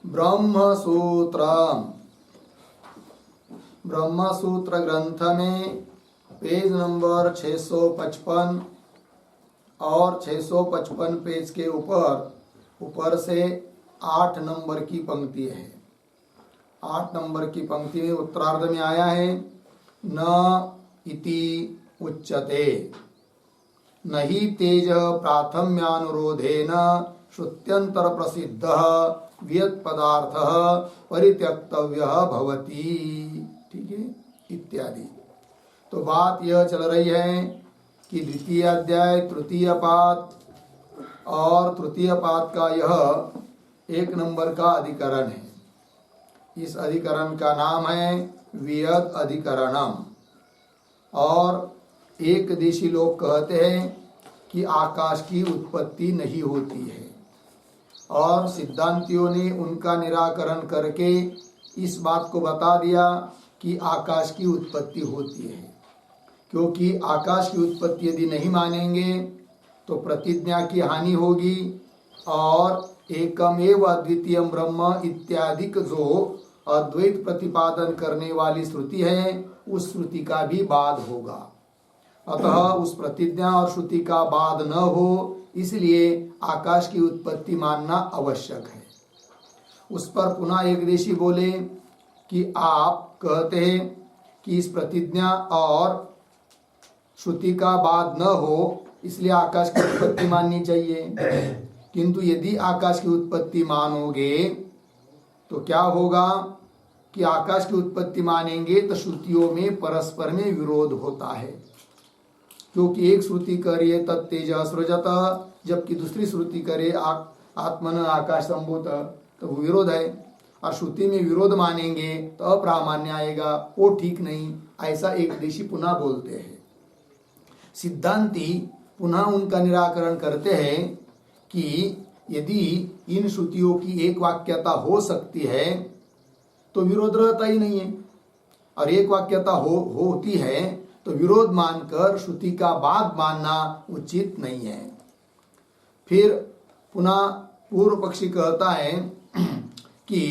ब्रह्मसूत्र ब्रह्मसूत्र ग्रंथ में page number 655 और 655 पेज के ऊपर से 8 नंबर की पंक्ति है। 8 नंबर की पंक्ति में उत्तरार्ध में आया है न इति उच्यते न हि तेज प्राथम्यानुरोधेन श्रुत्यंतर प्रसिद्ध वियत पदार्थ परित्यक्तव्य भवति। ठीक है, इत्यादि। तो बात यह चल रही है कि द्वितीय अध्याय तृतीय पाद और तृतीय पाद का यह 1 नंबर का अधिकरण है। इस अधिकरण का नाम है वियत अधिकरणम। और एक देशी लोग कहते हैं कि आकाश की उत्पत्ति नहीं होती है, और सिद्धांतियों ने उनका निराकरण करके इस बात को बता दिया कि आकाश की उत्पत्ति होती है। क्योंकि आकाश की उत्पत्ति यदि नहीं मानेंगे तो प्रतिज्ञा की हानि होगी, और एकमेव अद्वितीयम ब्रह्म इत्यादिक जो अद्वैत प्रतिपादन करने वाली श्रुति है उस श्रुति का भी बाध होगा। अतः उस प्रतिज्ञा और श्रुति का बाध न हो, इसलिए आकाश की उत्पत्ति मानना आवश्यक है। उस पर पुनः एक देशी बोले कि आप कहते हैं कि इस प्रतिज्ञा और श्रुति का बाध न हो, इसलिए आकाश की उत्पत्ति माननी चाहिए। किंतु यदि आकाश की उत्पत्ति मानोगे तो क्या होगा कि आकाश की उत्पत्ति मानेंगे तो श्रुतियों में परस्पर में विरोध होता है। क्योंकि एक श्रुति करे तत्तेज सृजत, जबकि दूसरी श्रुति करे आत्मन आकाश संभूत, तो वो विरोध है। और श्रुति में विरोध मानेंगे तो अप्रामाण्य आएगा, वो ठीक नहीं, ऐसा एक देशी पुनः बोलते हैं। सिद्धांती पुनः उनका निराकरण करते हैं कि यदि इन श्रुतियों की एक वाक्यता हो सकती है तो विरोध रहता ही नहीं है, और एक वाक्यता होती है तो विरोध मानकर श्रुति का बाध मानना उचित नहीं है। फिर पुनः पूर्व पक्षी कहता है कि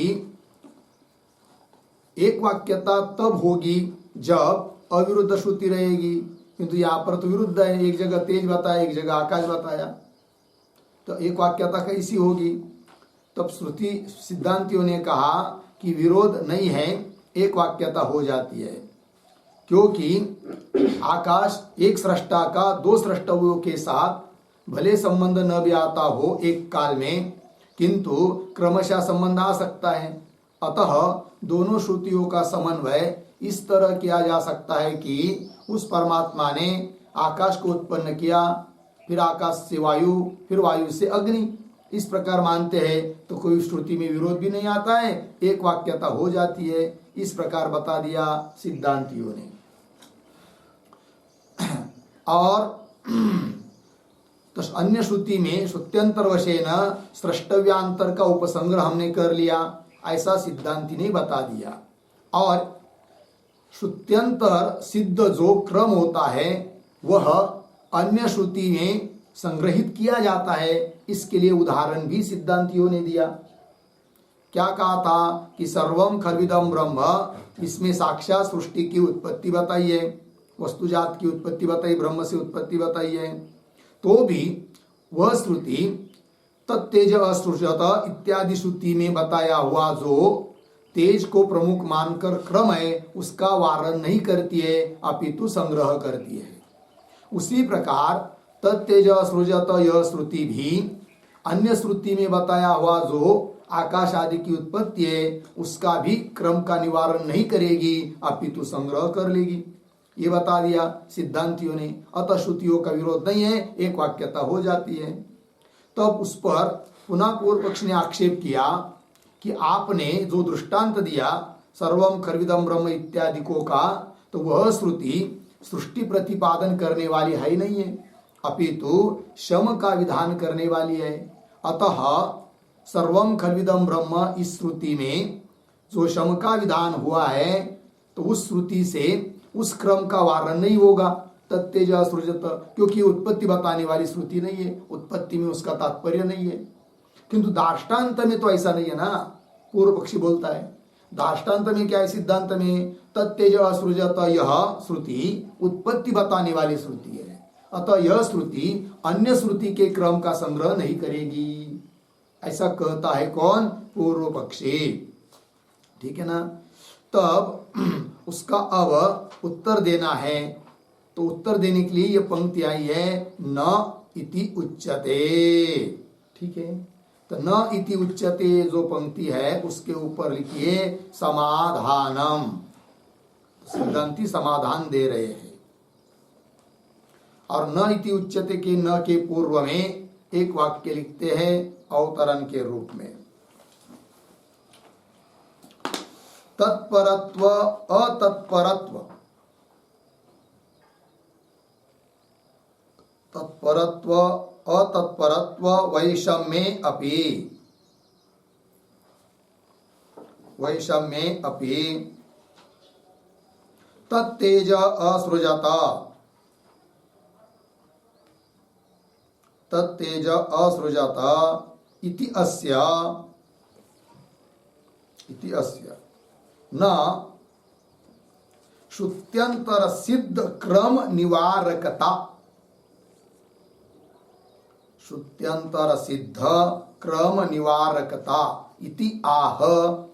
एक वाक्यता तब होगी जब अविरुद्ध श्रुति रहेगी, किंतु यहाँ पर तो विरुद्ध है। एक जगह तेज बताया, एक जगह आकाश बताया, तो एक वाक्यता कैसी होगी? तब श्रुति सिद्धांतियों ने कहा कि विरोध नहीं है, एक वाक्यता हो जाती है। क्योंकि आकाश एक सृष्टा का दो सृष्टव्यों के साथ भले संबंध न भी आता हो एक काल में, किंतु क्रमशः संबंध आ सकता है। अतः दोनों श्रुतियों का समन्वय इस तरह किया जा सकता है कि उस परमात्मा ने आकाश को उत्पन्न किया, फिर आकाश से वायु, फिर वायु से अग्नि, इस प्रकार मानते हैं तो कोई श्रुति में विरोध भी नहीं आता है, एक वाक्यता हो जाती है। इस प्रकार बता दिया सिद्धांतियों ने। और तो अन्य श्रुति में श्रुत्यंतर वशेन सृष्टव्यांतर का उपसंग्रह हमने कर लिया, ऐसा सिद्धांति ने बता दिया। और श्रुत्यंतर सिद्ध जो क्रम होता है वह अन्य श्रुति में संग्रहित किया जाता है, इसके लिए उदाहरण भी सिद्धांतियों ने दिया। क्या कहा था कि सर्वम खर्विदम ब्रह्म, इसमें साक्षात सृष्टि की उत्पत्ति बताई है, वस्तुजात की उत्पत्ति बताई, ब्रह्म से उत्पत्ति बताई है। तो भी वह श्रुति तत्तेज असृजत इत्यादि श्रुति में बताया हुआ जो तेज को प्रमुख मानकर क्रम है उसका वारण नहीं करती है, अपितु संग्रह करती है। उसी प्रकार तत्तेज असृजत यह श्रुति भी अन्य श्रुति में बताया हुआ जो आकाश आदि की उत्पत्ति है उसका भी क्रम का निवारण नहीं करेगी, अपितु संग्रह कर लेगी। ये बता दिया सिद्धांतियों ने। अतः श्रुतियों का विरोध नहीं है, एक वाक्यता हो जाती है। तब उस पर पुनः पूर्व पक्ष ने आक्षेप किया कि आपने जो दृष्टांत दिया सर्वम खर्विदम ब्रह्म इत्यादि को का, तो वह श्रुति सृष्टि प्रतिपादन करने वाली है ही नहीं है, अपितु शम का विधान करने वाली है। अतः सर्वम खर्विदम ब्रह्म इस श्रुति में जो शम का विधान हुआ है तो उस श्रुति से उस क्रम का वारण नहीं होगा। तत्तेज सृजत, क्योंकि उत्पत्ति बताने वाली श्रुति नहीं है, उत्पत्ति में उसका तात्पर्य नहीं है। किंतु दार्ष्टान्त में तो ऐसा नहीं है ना। पूर्व पक्षी बोलता है। दृष्टांत में क्या है? सिद्धांत में तत्तेज असृजत यह श्रुति उत्पत्ति बताने वाली श्रुति है, अतः यह श्रुति अन्य श्रुति के क्रम का संग्रह नहीं करेगी, ऐसा कहता है कौन? पूर्व पक्षी। ठीक है ना? तब उसका अब उत्तर देना है, तो उत्तर देने के लिए यह पंक्ति आई है न इति उच्यते। ठीक है, तो न इति उच्यते जो पंक्ति है उसके ऊपर लिखिए समाधानम। सिद्धांती समाधान दे रहे हैं। और न इति उच्यते के न के पूर्व में एक वाक्य लिखते हैं अवतरण के रूप में, तत्परत्व अतत्परत्व, तत्परत्व अतत्परत्व वैषम्ये अपि, वैषम्ये अपि तत्तेज असृजत, तत्तेज असृजत इति अस्य न श्रुत्यंतर सिद्ध क्रम निवारकता, श्रुत्यंतर सिद्ध क्रम निवारकता इति आह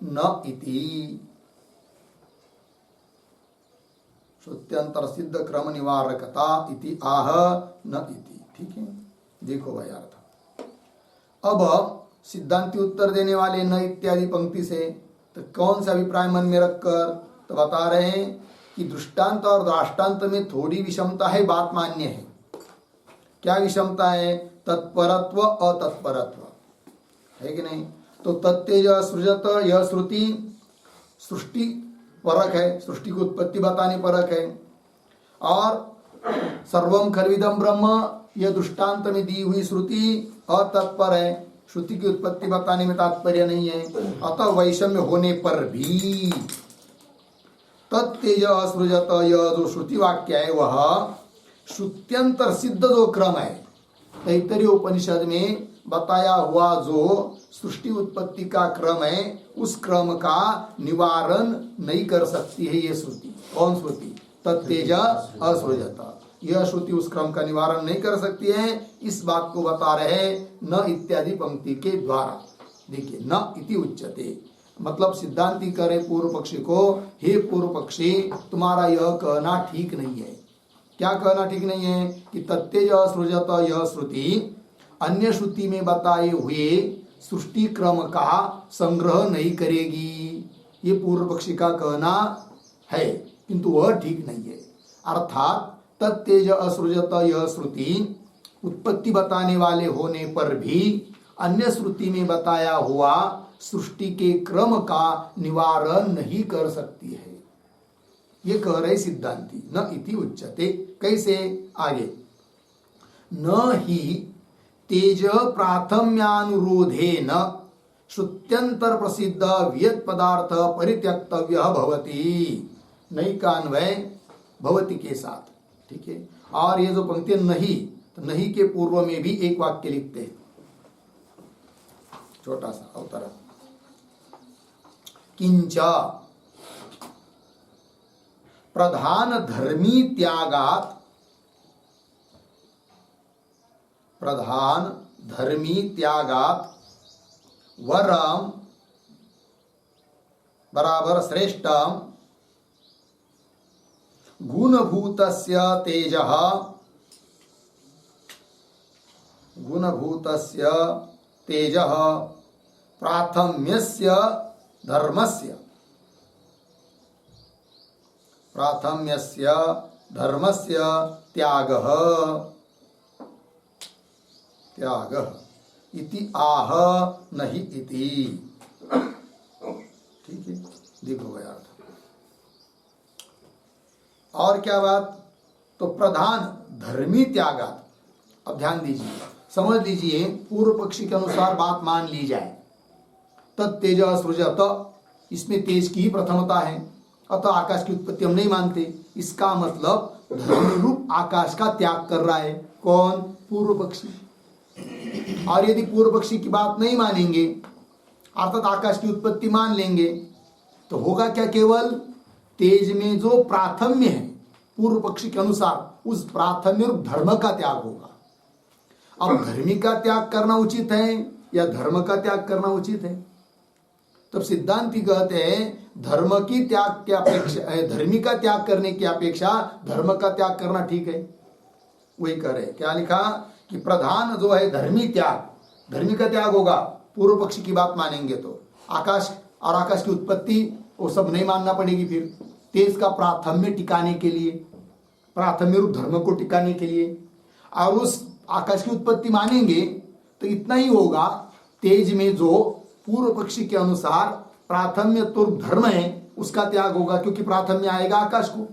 न इति, श्रुत्यंतर सिद्ध क्रम निवारकता इति आह न इति। ठीक है, देखो भाई अर्थ। अब सिद्धांति उत्तर देने वाले न इत्यादि पंक्ति से तो कौन सा अभिप्राय मन में रखकर तो बता रहे हैं कि दृष्टांत और दृष्टांत में थोड़ी विषमता है, बात मान्य है। क्या विषमता है? तत्परत्व अतत्परत्व है कि नहीं? तो तत्तेज सृजत यह श्रुति सृष्टि परक है, सृष्टि की उत्पत्ति बताने परक है। और सर्वम खल्विदम ब्रह्म यह दृष्टांत में दी हुई श्रुति अतत्पर है, श्रुति की उत्पत्ति बताने में तात्पर्य नहीं है। अतः वैषम्य होने पर भी तत्तेज असृजत यह जो श्रुति वाक्य है वह श्रुत्यंतर सिद्ध जो क्रम है, तैत्तरीय उपनिषद में बताया हुआ जो सृष्टि उत्पत्ति का क्रम है उस क्रम का निवारण नहीं कर सकती है ये श्रुति। कौन श्रुति? तत्तेज असृजत, यह श्रुति उस क्रम का निवारण नहीं कर सकती है। इस बात को बता रहे न इत्यादि पंक्ति के द्वारा। देखिए न इति उच्यते मतलब सिद्धांति करे पूर्व पक्षी को, हे पूर्व पक्षी तुम्हारा यह कहना ठीक नहीं है। क्या कहना ठीक नहीं है? कि तत्तेज सृजत यह श्रुति अन्य श्रुति में बताए हुए सृष्टि क्रम का संग्रह नहीं करेगी, ये पूर्व पक्षी का कहना है, किंतु वह ठीक नहीं है। अर्थात तत्तेज असृजत यह श्रुति उत्पत्ति बताने वाले होने पर भी अन्य श्रुति में बताया हुआ सृष्टि के क्रम का निवारण नहीं कर सकती है, ये कह रहे सिद्धांति। न इति उच्यते कैसे? आगे न ही तेज प्राथम्यानुरोधेन श्रुत्यंतर प्रसिद्ध वियत पदार्थ परित्यक्तव्य भवति, नहीं कान्वय भवति के साथ। ठीक है, और ये जो पंक्ति नहीं, तो नहीं के पूर्व में भी एक वाक्य लिखते हैं, छोटा सा अवतरण, किंच प्रधान धर्मी त्यागात, प्रधान धर्मी त्यागात वरम बराबर श्रेष्ठम गुणभूतस्य तेजः, गुणभूतस्य तेजः प्राथम्यस्य धर्मस्य, प्राथम्यस्य धर्मस्य त्यागः, त्यागः इति आह नहीं इति। ठीक है, देखो भाई अर्थ। और क्या बात? तो प्रधान धर्मी त्यागात, अब ध्यान दीजिए, समझ लीजिए, पूर्व पक्षी के अनुसार बात मान ली जाए। तत्तेज सृजत, इसमें तेज की ही प्रथमता है, अतः आकाश की उत्पत्ति हम नहीं मानते। इसका मतलब धर्म रूप आकाश का त्याग कर रहा है कौन? पूर्व पक्षी। और यदि पूर्व पक्षी की बात नहीं मानेंगे अर्थात आकाश की उत्पत्ति मान लेंगे, तो होगा क्या, केवल तेज में जो प्राथम्य है पूर्व पक्षी के अनुसार उस प्राथम्य और धर्म का त्याग होगा। अब धर्मी का त्याग करना उचित है या धर्म का त्याग करना उचित है? तब सिद्धांती कहते हैं धर्म की त्याग की अपेक्षा, धर्मी का त्याग करने की अपेक्षा धर्म का त्याग करना ठीक है। वही कह रहे, क्या लिखा कि प्रधान जो है धर्मी त्याग, धर्मी का त्याग होगा पूर्व पक्षी की बात मानेंगे तो। आकाश और आकाश की उत्पत्ति वो सब नहीं मानना पड़ेगी। फिर तेज का प्राथम्य टिकाने के लिए, प्राथम्य रूप धर्म को टिकाने के लिए, और उस आकाश की उत्पत्ति मानेंगे तो इतना ही होगा, तेज में जो पूर्व पक्षी के अनुसार प्राथम्य तो धर्म है उसका त्याग होगा, क्योंकि प्राथम्य आएगा आकाश को।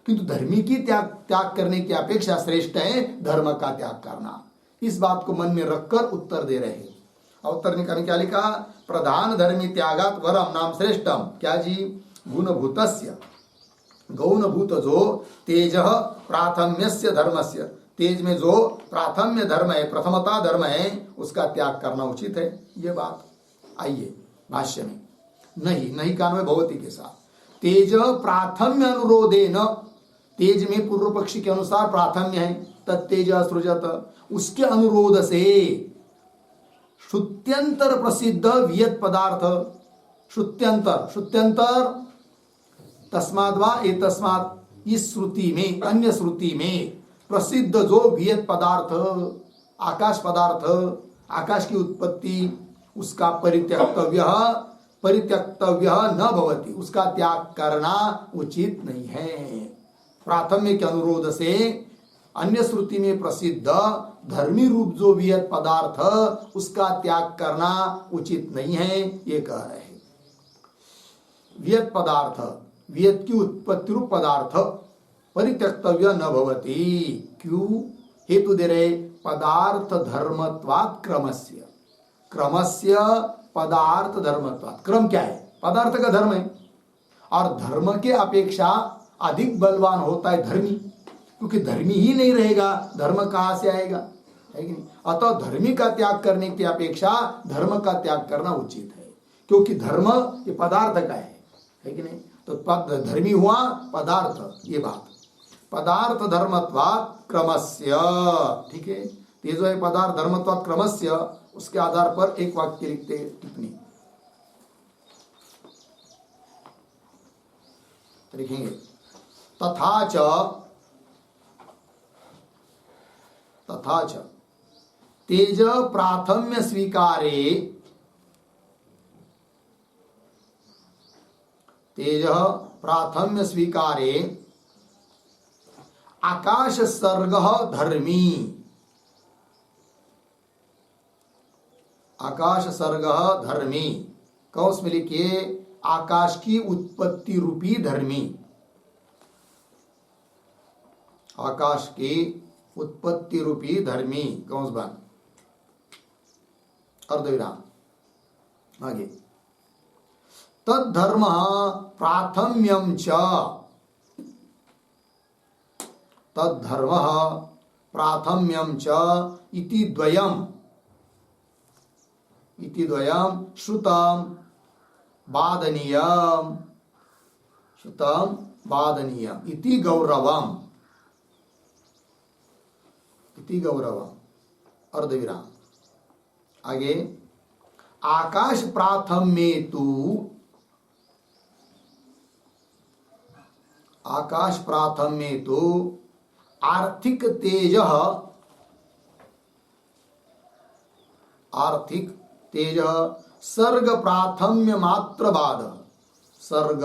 किंतु धर्मी की त्याग करने की अपेक्षा श्रेष्ठ है धर्म का त्याग करना। इस बात को मन में रखकर उत्तर दे रहे हैं। उत्तर निकालने क्या लिखा, प्रधान धर्मी त्यागात वरम नाम श्रेष्ठम, क्या जी, गुणभूतस्य, गौणभूत जो तेज प्राथम्यस्य धर्मस्य, तेज में जो प्राथम्य धर्म है, प्रथमता धर्म है, उसका त्याग करना उचित है। ये बात आइए भाष्य में, नहीं कान्वय भवती के साथ, तेज प्राथम्य अनुरोधे न, तेज में पूर्व पक्षी के अनुसार प्राथम्य है, तत्तेज सृजत, उसके अनुरोध से श्रुत्यंतर प्रसिद्ध वियत पदार्थ, श्रुत्यंतर तस्माद् वा ए तस्मात्, इस श्रुति में, अन्य श्रुति में प्रसिद्ध जो वियत पदार्थ, आकाश पदार्थ, आकाश की उत्पत्ति, उसका परित्यक्तव्य न भवति, उसका त्याग करना उचित नहीं है। प्राथम्य के अनुरोध से अन्य श्रुति में प्रसिद्ध धर्मी रूप जो वियत पदार्थ, उसका त्याग करना उचित नहीं है, ये कह रहे हैं। वियत पदार्थ, वियत की उत्पत्ति रूप पदार्थ परित्यक्तव्य न भवति, क्यों, हेतु दे रहे, पदार्थ धर्मत्वात् क्रमस्य, क्रमस्य पदार्थ धर्मत्वात्, क्रम क्या है, पदार्थ का धर्म है, और धर्म के अपेक्षा अधिक बलवान होता है धर्मी, क्योंकि धर्मी ही नहीं रहेगा धर्म कहां से आएगा, है कि नहीं। अतः धर्मी का त्याग करने की अपेक्षा धर्म का त्याग करना उचित है, क्योंकि धर्म ये पदार्थ का है कि नहीं। तो धर्मी हुआ पदार्थ, ये बात, पदार्थ धर्मत्वात् क्रमस्य, ठीक है। ये जो है पदार्थ धर्मत्वात् क्रमस्य, उसके आधार पर एक वाक्य लिखते टिप्पणी लिखेंगे, तथा च तेज प्राथम्य स्वीकारे, तेज प्राथम्य स्वीकारे आकाश सर्ग धर्मी, आकाश सर्ग धर्मी, कौंस में लिखिए आकाश की उत्पत्ति रूपी धर्मी, आकाश की उत्पत्ति रूपी धर्मी, कौंस बन अर्धविराम, आगे, तद्धर्म प्राथम्यम च, तद्धर्म प्राथम्यम च इति द्वयम, इति द्वयम श्रुतम बादनीयम, श्रुतम बादनीयम इति गौरवम, इति गौरवम अर्धविराम, आगे, आकाश प्राथम्येतु, आकाश प्राथम्येतु आर्थिक तेज, आर्थिक तेज सर्ग प्राथम्य मात्र बाद, सर्ग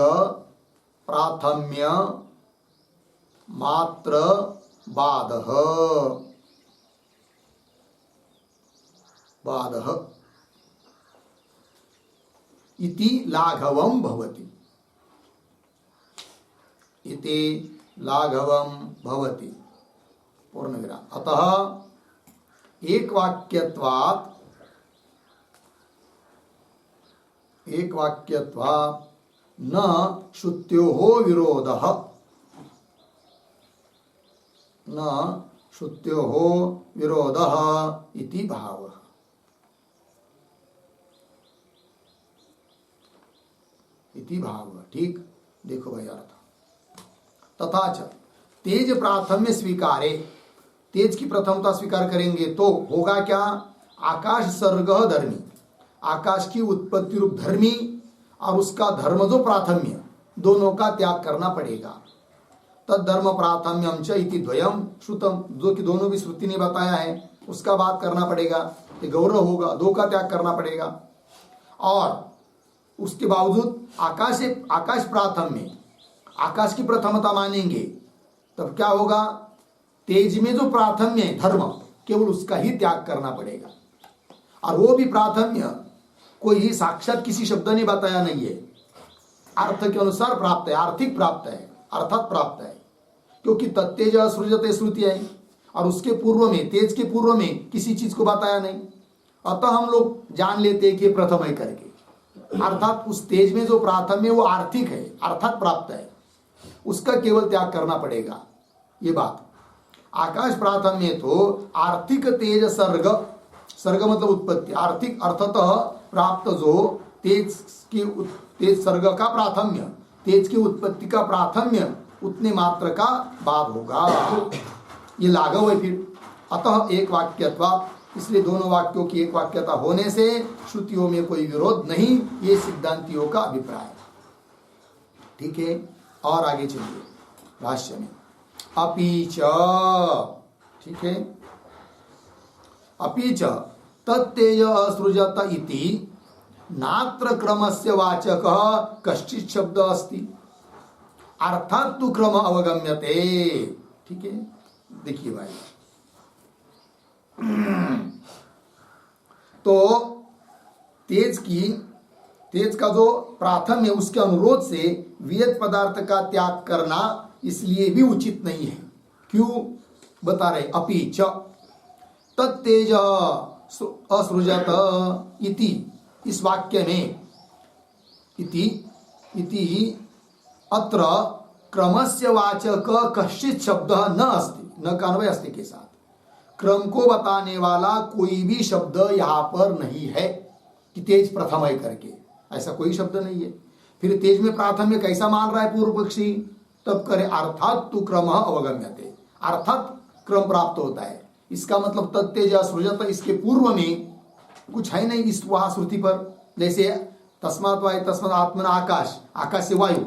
प्राथम्य मात्र बादः, बादः इति लाघवं भवति, इति लाघवं भवति, पूर्णविराम। अतः एक वाक्यत्वात्, एक वाक्यत्वात् न श्रुत्योः विरोधः, न श्रुत्योः विरोधः इति भावः। इति भाव। ठीक, देखो भाई अर्थ। तथा च तेज प्राथम्य स्वीकारे, तेज की प्रथमता स्वीकार करेंगे तो होगा क्या? आकाश सर्ग धर्मी, आकाश की उत्पत्ति रूप धर्मी और उसका धर्म जो प्राथम्य, दोनों का त्याग करना पड़ेगा। तद धर्म प्राथम्यम च इति द्वयम श्रुतम, जो कि दोनों भी श्रुति ने बताया है, उसका बात करना पड़ेगा, ये गौरव होगा, दो का त्याग करना पड़ेगा। और उसके बावजूद आकाश प्राथम्य, आकाश की प्रथमता मानेंगे तब क्या होगा? तेज में जो प्राथम्य है धर्म, केवल उसका ही त्याग करना पड़ेगा। और वो भी प्राथम्य कोई साक्षात किसी शब्द ने बताया नहीं है, अर्थ के अनुसार प्राप्त है, आर्थिक प्राप्त है, अर्थात प्राप्त है, क्योंकि तत्तेज सृजते श्रुति है और उसके पूर्व में, तेज के पूर्व में किसी चीज को बताया नहीं, अतः हम लोग जान लेते हैं कि प्रथम है करके। अर्थात उस तेज में जो प्राथम्य वो आर्थिक है, अर्थात प्राप्त है, उसका केवल त्याग करना पड़ेगा, ये बात। आकाश प्राथम्य तो आर्थिक तेज सर्ग, सर्ग मतलब उत्पत्ति, आर्थिक अर्थतः प्राप्त जो तेज सर्ग का प्राथम्य, तेज की उत्पत्ति का प्राथम्य, उतने मात्र का बाद होगा, ये लाघव है फिर। अतः एक वाक्यत्वा, इसलिए दोनों वाक्यों की एक वाक्यता होने से श्रुतियों में कोई विरोध नहीं, ये सिद्धांतियों का अभिप्राय। ठीक है, और आगे चलिए भाष्य में। अपीच, ठीक है, अपीच तत्तेज असृजत इति नात्र क्रमस्य वाचक कश्चित् शब्द अस्ति, अर्थात तु क्रम अवगम्यते। ठीक है, देखिए भाई, तो तेज का जो प्राथम है उसके अनुरोध से वियत पदार्थ का त्याग करना इसलिए भी उचित नहीं है। क्यों बता रहे? अपीच तत्तेज असृजत इति, इस वाक्य में इति अत्र क्रमस्य वाचक कश्चित् शब्द न अस्ति, न का अन्वय अस्ति के साथ, क्रम को बताने वाला कोई भी शब्द यहाँ पर नहीं है कि तेज प्रथम है करके, ऐसा कोई शब्द नहीं है। फिर तेज में प्राथम्य कैसा मान रहा है पूर्व पक्षी? तब करे अर्थात तु क्रम अवगम्यते, अर्थात क्रम प्राप्त होता है। इसका मतलब तत्तेज सृजत, इसके पूर्व में कुछ है नहीं इस वहां श्रुति पर। जैसे तस्मात् वायु तस्मात् आत्मना आकाश, आकाश से वायु,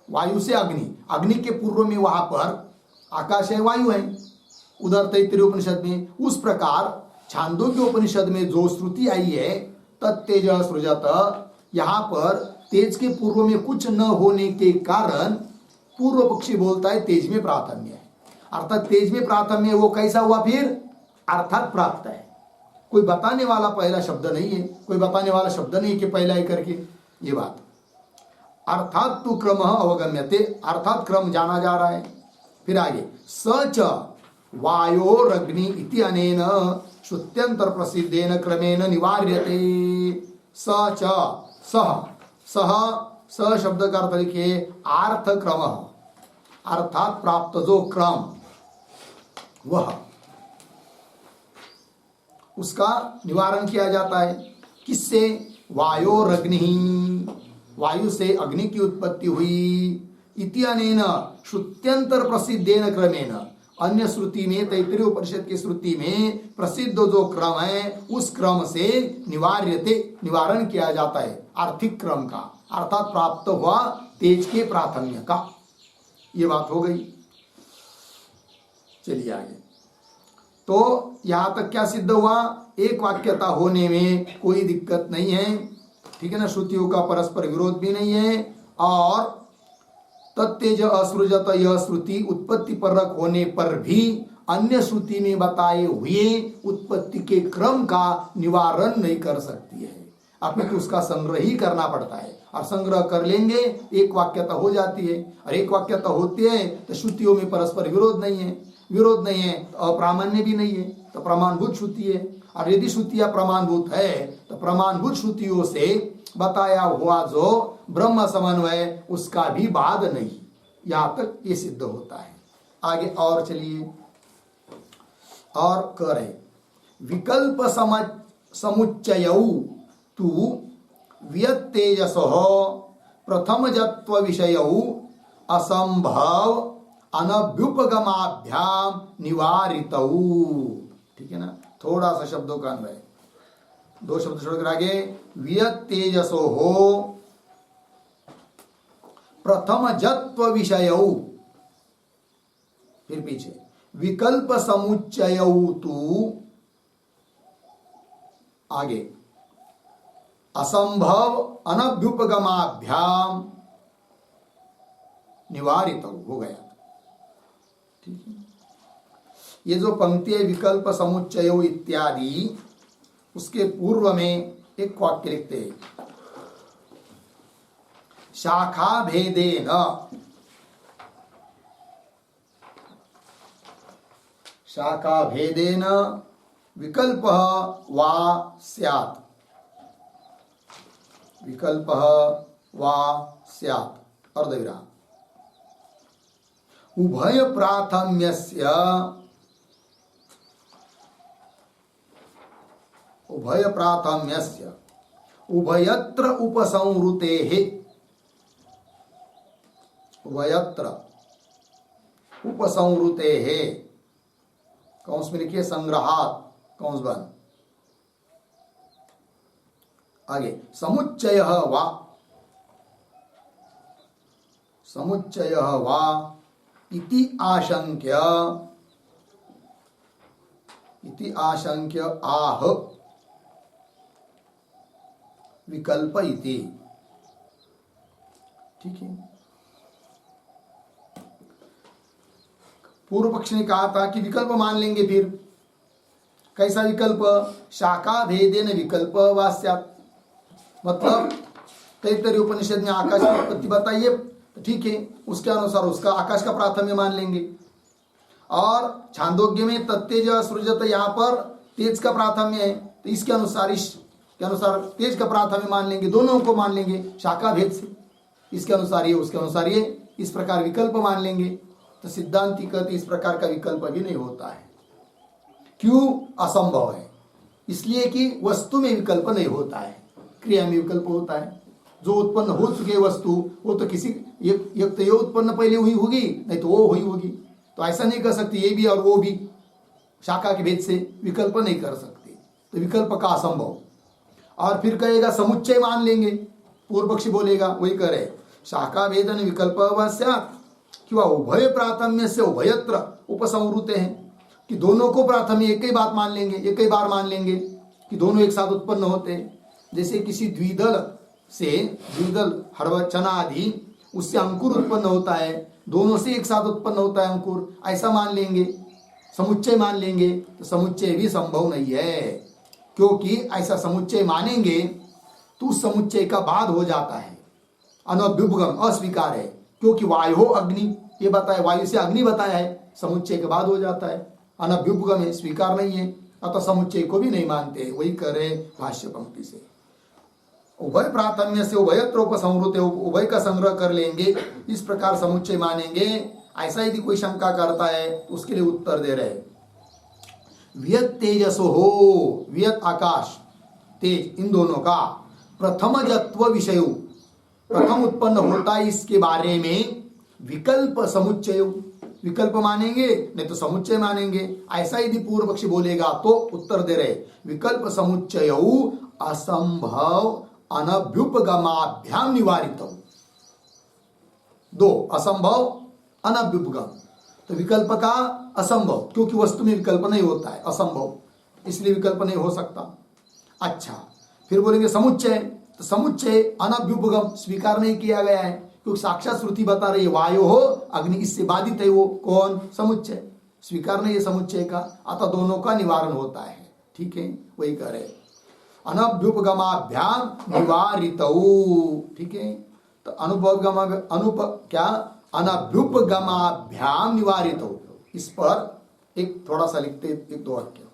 वायु से अग्नि, अग्नि के पूर्व में वहां पर आकाश है, वायु है उधर तैत्तिरीय उपनिषद में। उस प्रकार छांदोग्य उपनिषद में जो श्रुति आई है तत्तेज सृजत, यहाँ पर तेज के पूर्व में कुछ न होने के कारण पूर्व पक्षी बोलता है तेज में प्राथम्य है, अर्थात तेज में प्राथम्य वो कैसा हुआ फिर? अर्थात प्राप्त है। कोई बताने वाला पहला शब्द नहीं है, कोई बताने वाला शब्द नहीं कि पहला ही करके, ये बात। अर्थात तु क्रम अवगम्यते, अर्थात क्रम जाना जा रहा है। फिर आगे सच वायोरग्नि इति अनेन श्रुत्यंतर प्रसिद्धेन क्रमेण निवार्यते। सच सह शब्द का अर्थ लिखिए आर्थ क्रम, अर्थात प्राप्त जो क्रम वह, उसका निवारण किया जाता है। किससे? वायोरग्नि, वायु से अग्नि की उत्पत्ति हुई। इति अनेन श्रुत्यंतर प्रसिद्धेन क्रमेण, अन्य श्रुति में, तैत्तिरीय उपनिषद की श्रुति में प्रसिद्ध जो क्रम है उस क्रम से निवार्यते, निवारण किया जाता है आर्थिक क्रम का, अर्थात प्राप्त हुआ तेज के प्राथम्य का। ये बात हो गई। चलिए आगे। तो यहां तक क्या सिद्ध हुआ? एक वाक्यता होने में कोई दिक्कत नहीं है, ठीक है ना, श्रुतियों का परस्पर विरोध भी नहीं है, और तत्तेज असृजत यह श्रुति उत्पत्ति परक होने पर भी अन्य श्रुति में बताए हुए उत्पत्ति के क्रम का निवारण नहीं कर सकती है, अपितु उसका संग्रह ही करना पड़ता है। और संग्रह कर लेंगे एक वाक्यता हो जाती है, और एक वाक्यता होती है तो श्रुतियों में परस्पर विरोध नहीं है, विरोध नहीं है तो अप्रामाण्य भी नहीं है, तो प्रमाणभूत श्रुति है। और यदि श्रुतियां प्रमाणभूत है तो प्रमाणभूत श्रुतियों से बताया हुआ जो ब्रह्म समन्वय उसका भी बाद नहीं, यहां तक ये सिद्ध होता है। आगे और चलिए, और कह रहे विकल्प समुच्चयौ तु व्यतेजसो प्रथमजत्व विषयौ असंभव अनभ्युपगमाभ्याम निवारितौ। ठीक है ना, थोड़ा सा शब्दों का अन्वय, दो शब्द छोड़कर आगे, वियत तेजसो हो प्रथमजत्व विषयौ, फिर पीछे विकल्प समुच्चयौ तु, आगे असंभव अनभ्युपगमाभ्याम निवारित हो गया। ठीक है, ये जो पंक्ति है विकल्प समुच्चय इत्यादि, उसके पूर्व में एक वाक्य लिखते हैं, शाखा भेदेन, शाखा भेदेन विकल्प वा स्यात्, विकल्प वा स्यात् अर्धविराम, उभय प्राथम्यस्य, उभय प्राथम्यस्य उभयत्र उपसंहृतेः, उभयत्र उपसंहृतेः, कौंस में लिखिए संग्रहात्, कौंस बंद, आगे समुच्चयः वा, समुच्चयः वा इति आशंक्य, इति आशंक्य आह विकल्प इति। ठीक है, पूर्व पक्ष ने कहा था कि विकल्प मान लेंगे, फिर कैसा विकल्प, शाखा भेदेन विकल्प वा स्यात्, मतलब तैत्तरीय उपनिषद में आकाश की उत्पत्ति बताइए, ठीक है, उसके अनुसार उसका आकाश का प्राथम्य मान लेंगे, और छांदोग्य में तत्तेज सृजत, यहाँ पर तेज का प्राथम्य है, तो इसके अनुसार, इसके अनुसार तेज का प्राथम्य मान लेंगे, दोनों को मान लेंगे शाखा भेद से, इसके अनुसार ये, उसके अनुसार ये, इस प्रकार विकल्प मान लेंगे। तो सिद्धांती कहते इस प्रकार का विकल्प भी नहीं होता है। क्यों? असंभव है, इसलिए कि वस्तु में विकल्प नहीं होता है, क्रिया में विकल्प होता है। जो उत्पन्न हो चुके वस्तु वो तो किसी एक तो ये उत्पन्न पहले हुई होगी, नहीं तो वो हुई होगी, तो ऐसा नहीं कर सकती ये भी और वो भी शाखा के भेद से विकल्प नहीं कर सकते, तो विकल्प का असंभव। और फिर कहेगा समुच्चय मान लेंगे, पूर्व पक्षी बोलेगा वही करे, शाखा भेदन विकल्प स्यात्, क्यों उभय प्राथम्य से उभयत्र उपसंहृते हैं, कि दोनों को प्राथम्य एक ही बात मान लेंगे, एक ही बार मान लेंगे कि दोनों एक साथ उत्पन्न होते हैं। जैसे किसी द्विदल से, द्विदल हरवा चना आदि, उससे अंकुर उत्पन्न होता है, दोनों से एक साथ उत्पन्न होता है अंकुर, ऐसा मान लेंगे, समुच्चय मान लेंगे। तो समुच्चय भी संभव नहीं है, क्योंकि ऐसा समुच्चय मानेंगे तो उस समुच्चय का बाद हो जाता है, अनभ्युपगम अस्वीकार है, क्योंकि वायु अग्नि ये बताया, वायु से अग्नि बताया है, समुच्चय के बाद हो जाता है, अनभ्युपगम है, स्वीकार नहीं है, अतः समुच्चय को भी नहीं मानते। वही करे भाष्य पंक्ति से, उभय प्राथम्य से उभयत्र उपसंहृते, उभय का संग्रह कर लेंगे, इस प्रकार समुच्चय मानेंगे। ऐसा यदि कोई शंका करता है तो उसके लिए उत्तर दे रहे, वियत तेजसो हो, वियत आकाश, तेज, इन दोनों का प्रथम जत्व विषय, प्रथम उत्पन्न होता है, इसके बारे में विकल्प समुच्चय, विकल्प मानेंगे नहीं तो समुच्चय मानेंगे। ऐसा यदि पूर्व पक्षी बोलेगा तो उत्तर दे रहे, विकल्प समुच्चय असंभव अनभ्युपगमाभ्याम निवारित, दो असंभव अनभ्युपगम, तो विकल्प का असंभव, क्योंकि वस्तु में विकल्प नहीं होता है, असंभव, इसलिए विकल्प नहीं हो सकता। अच्छा, फिर बोलेंगे समुच्चय, तो समुच्चय अनभ्युपगम स्वीकार नहीं किया गया है, क्योंकि साक्षात श्रुति बता रही है वायु हो अग्नि, इससे बाधित है वो कौन, समुच्चय, स्वीकार नहीं है समुच्चय का, अतः दोनों का निवारण होता है। ठीक है, वही कह रहे अनभ्युपगमाभ्याम निवारितौ। ठीक है, तो अनभ्युपगमाभ्याम निवारितौ, इस पर एक थोड़ा सा लिखते, एक दो वाक्य,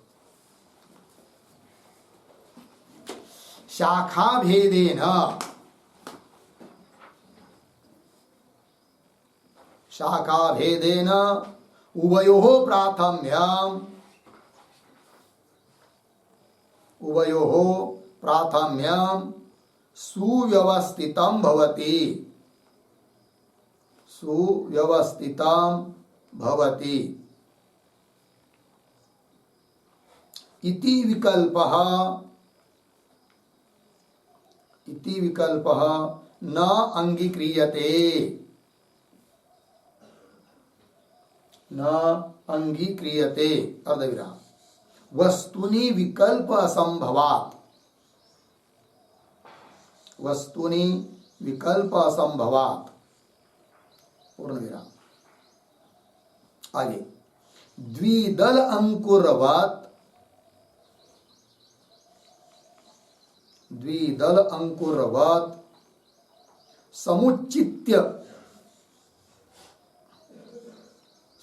शाखा भेदेन, शाखा भेदेन उभयोः प्राथम्यम, उभयोः प्राथम्यम सुव्यवस्थितं भवति, सुव्यवस्थितं भवति इति विकल्पः, इति विकल्पः न अंगीक्रियते, न अंगीक्रियते अर्धविराम। वस्तुनि विकल्प असंभवात्, वस्तुनि विकल्प असंभवात् पूर्ण विराम। आगे द्विदल अंकुरवत्, द्विदल अंकुरवत् समुच्चित्य,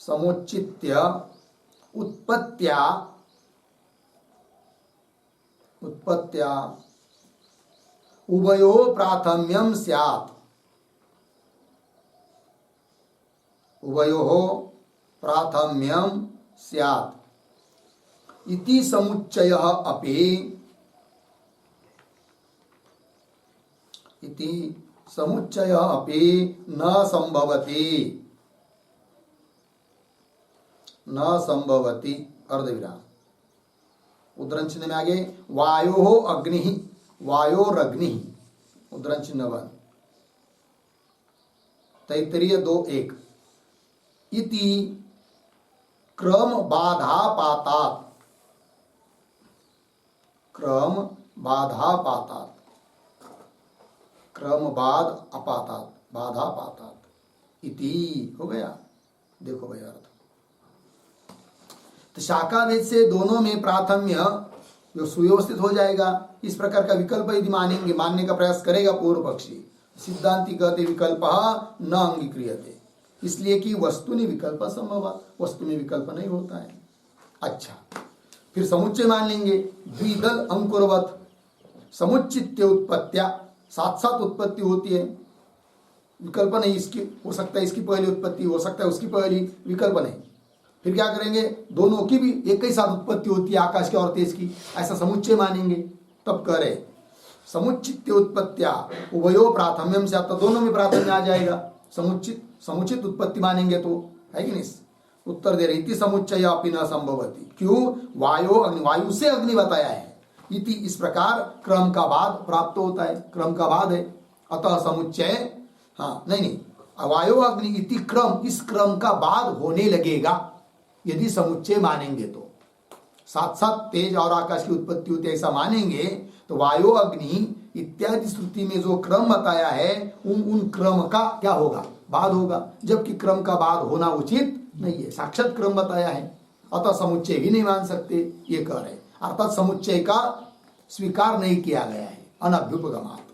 समुच्चित्य उत्पत्त्या, उत्पत्त्या उभयोः प्राथम्यं स्यात्, उभयोः प्राथम्यं स्यात् इति समुच्चयः अपि, इति समुच्चयः अपि न संभवति, न संभवति अर्धविराम। उद्धरण चिन्ह में आगे वायो अग्नि, वायोरग्नि उद्धरण चिन्ह 1 तैत्तरीय 2:1 इति क्रम बाधा पातात, क्रम बाधा पातात, क्रम बाद अपातात, बाधा पातात इति हो गया। देखो भाई अर्थ, तो शाखा भेद से दोनों में प्राथम्य जो सुव्यवस्थित हो जाएगा, इस प्रकार का विकल्प यदि मानेंगे, मानने का प्रयास करेगा पूर्व पक्षी, सिद्धांति कहते विकल्प न अंगीक्रियते, इसलिए कि वस्तुनि विकल्प संभव, वस्तु में विकल्प नहीं होता है। अच्छा, फिर समुच्चय मान लेंगे, द्विदल अंकुरवत समुच्चित्य उत्पत्त्या, साथ साथ उत्पत्ति होती है, विकल्प नहीं, इसकी हो सकता है इसकी पहली उत्पत्ति, हो सकता है उसकी पहली, विकल्प नहीं। फिर क्या करेंगे, दोनों की भी एक ही साथ उत्पत्ति होती है, आकाश की और तेज की, ऐसा समुच्चय मानेंगे। तब करे समुच्चित्य उत्पत्त्या उभयो प्राथम्यम से, तो दोनों में प्राथम्य आ जाएगा, समुचित समुचित उत्पत्ति मानेंगे तो, है कि नहीं। उत्तर दे रही इति समुच्चय अपि न संभवति, क्यों, वायु अग्नि, वायु से अग्नि बताया है, इति इस प्रकार क्रम का बाद प्राप्त होता है, क्रम का बाद है, अतः समुच्चय, हाँ नहीं, वायु अग्नि इति क्रम, इस क्रम का बाद होने लगेगा यदि समुच्चय मानेंगे तो। साथ साथ तेज और आकाश की उत्पत्ति होती है ऐसा मानेंगे तो वायु अग्नि इत्यादि श्रुति में जो क्रम बताया है उन क्रम का क्या होगा, बाद होगा, जबकि क्रम का बाद होना उचित नहीं है, साक्षात क्रम बताया है, अतः समुच्चय भी नहीं मान सकते, ये कह रहे, अर्थात समुच्चय का स्वीकार नहीं किया गया है अनभ्युपगमात्।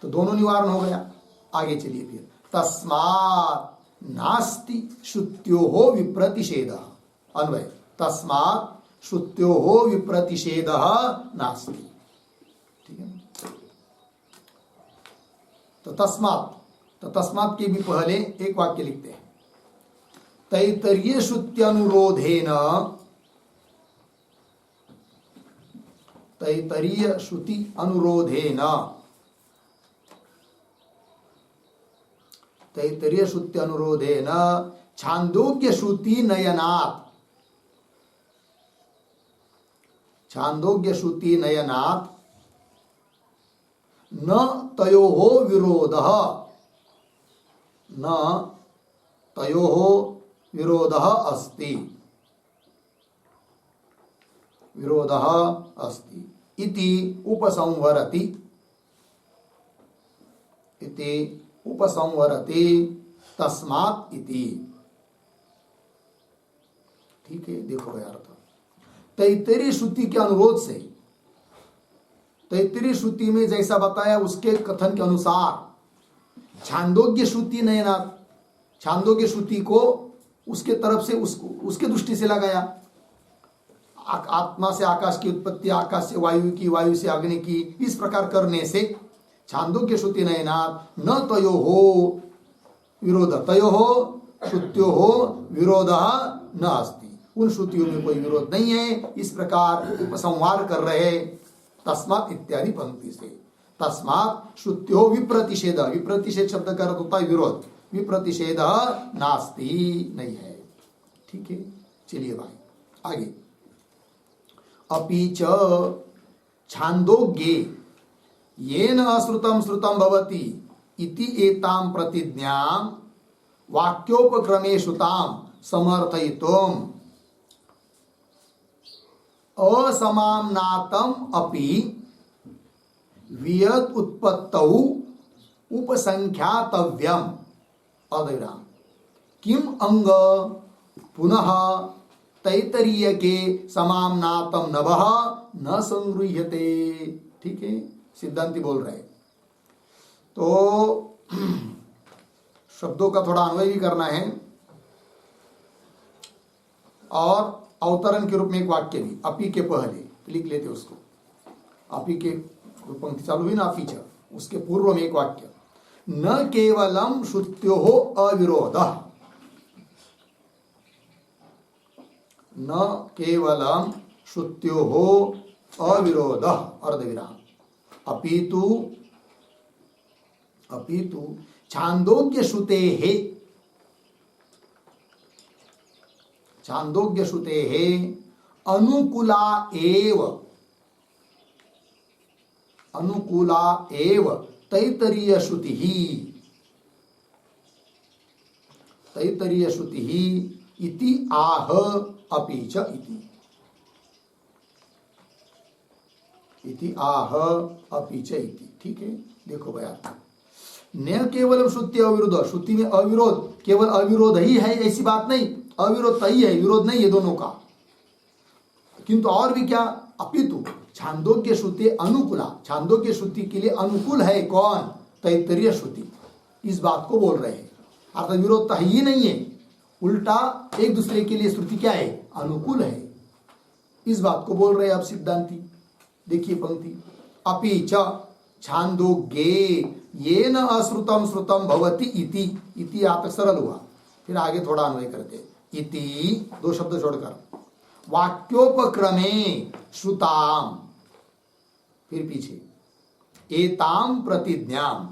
तो दोनों निवारण हो गया। आगे चलिए फिर, तस्मात् नास्ति श्रुत्योः विप्रतिषेधः, अन्वय तस्मात् श्रुत्योः विप्रतिषेधः नास्ति, ठीक है। तो तस्मात् के भी पहले एक वाक्य लिखते हैं, तैत्तरीय श्रुत्यनुरोधेन, तैत्तरीय श्रुति अनुरोधेन, तैत्तरीय श्रुति अनुरोधेन छांदोग्य श्रुति नयनात्, छांदोग्य श्रुति नयनात् न तयोः विरोधः, न तयोः विरोधः अस्ति, विरोधः अस्ति इति उपसंहरति, इति उपसंहरति तस्मात् इति, ठीक है। देखो भाई अर्थ, तैत्तरीय श्रुति के अनुरोध से, तैत्तरीय श्रुति में जैसा बताया उसके कथन के अनुसार छांदोग्य श्रुति नयनात्, छांदोग्य श्रुति को उसके तरफ से उसके दृष्टि से लगाया, आत्मा से आकाश की उत्पत्ति, आकाश से वायु की, वायु से अग्नि की, इस प्रकार करने से छांदोग्य श्रुति नयनात् न तयोः विरोध, तयोः श्रुत्योः विरोधः न अस्ति, उन श्रुतियों में कोई विरोध नहीं है, इस प्रकार उपसंहार कर रहे तस्मात् इत्यादि पंक्ति से। तस्मात् श्रुत्यो विप्रतिषेध, विप्रतिषेध शब्द का अर्थ होता है विरोध, विप्रतिषेध नास्ति, नहीं है। ठीक है, चलिए भाई आगे। अपि च छांदोग्ये येन अश्रुतं श्रुतं भवति इति एतां प्रतिज्ञां वाक्योपक्रमे श्रुतां समर्थयितुम् असमाम्नातम् अपि वियत उत्पत्तौ उपसंख्यातव्यम् अर्धविराम किम अंग पुनः तैतरीय के समाम्नातम नभः न संगृह्यते। ठीक है, सिद्धांति बोल रहे। तो शब्दों का थोड़ा अन्वय भी करना है और अवतरण के रूप में एक वाक्य भी, अपि के पहले लिख लेते उसको। अपि के पंक्ति चालू हुई ना, अपि च, उसके पूर्व में एक वाक्य, न केवलम श्रुत्योः अविरोधः, न केवलम श्रुत्योः अविरोधः अर्धविराम अपितु छांदोग्य श्रुतेः अनुकूला एव तैतरीय श्रुतिः इति आह अपि च इति आह अपि च इति। ठीक है, देखो भैया, न केवल श्रुति अविरोध, श्रुति में अविरोध, केवल अविरोध ही है ऐसी बात नहीं, अविरोध ही है, विरोध नहीं है दोनों का, किंतु और भी क्या, अपितु छांदोग्य श्रुति अनुकूला, छांदोग्य श्रुति के लिए अनुकूल है कौन, तैतरीय श्रुति, इस बात को बोल रहे हैं। अर्थात विरोध तो ही नहीं है, उल्टा एक दूसरे के लिए श्रुति क्या है, अनुकूल है, इस बात को बोल रहे हैं अब सिद्धांति। देखिए पंक्ति, अपि च छांदोग्ये येन अश्रुतं श्रुतं भवति इति आप तक सरल हुआ, फिर आगे थोड़ा अन्वय करते, इति दो शब्द छोड़कर, वाक्योपक्रमे श्रुताम, फिर पीछे एताम प्रतिज्ञाम,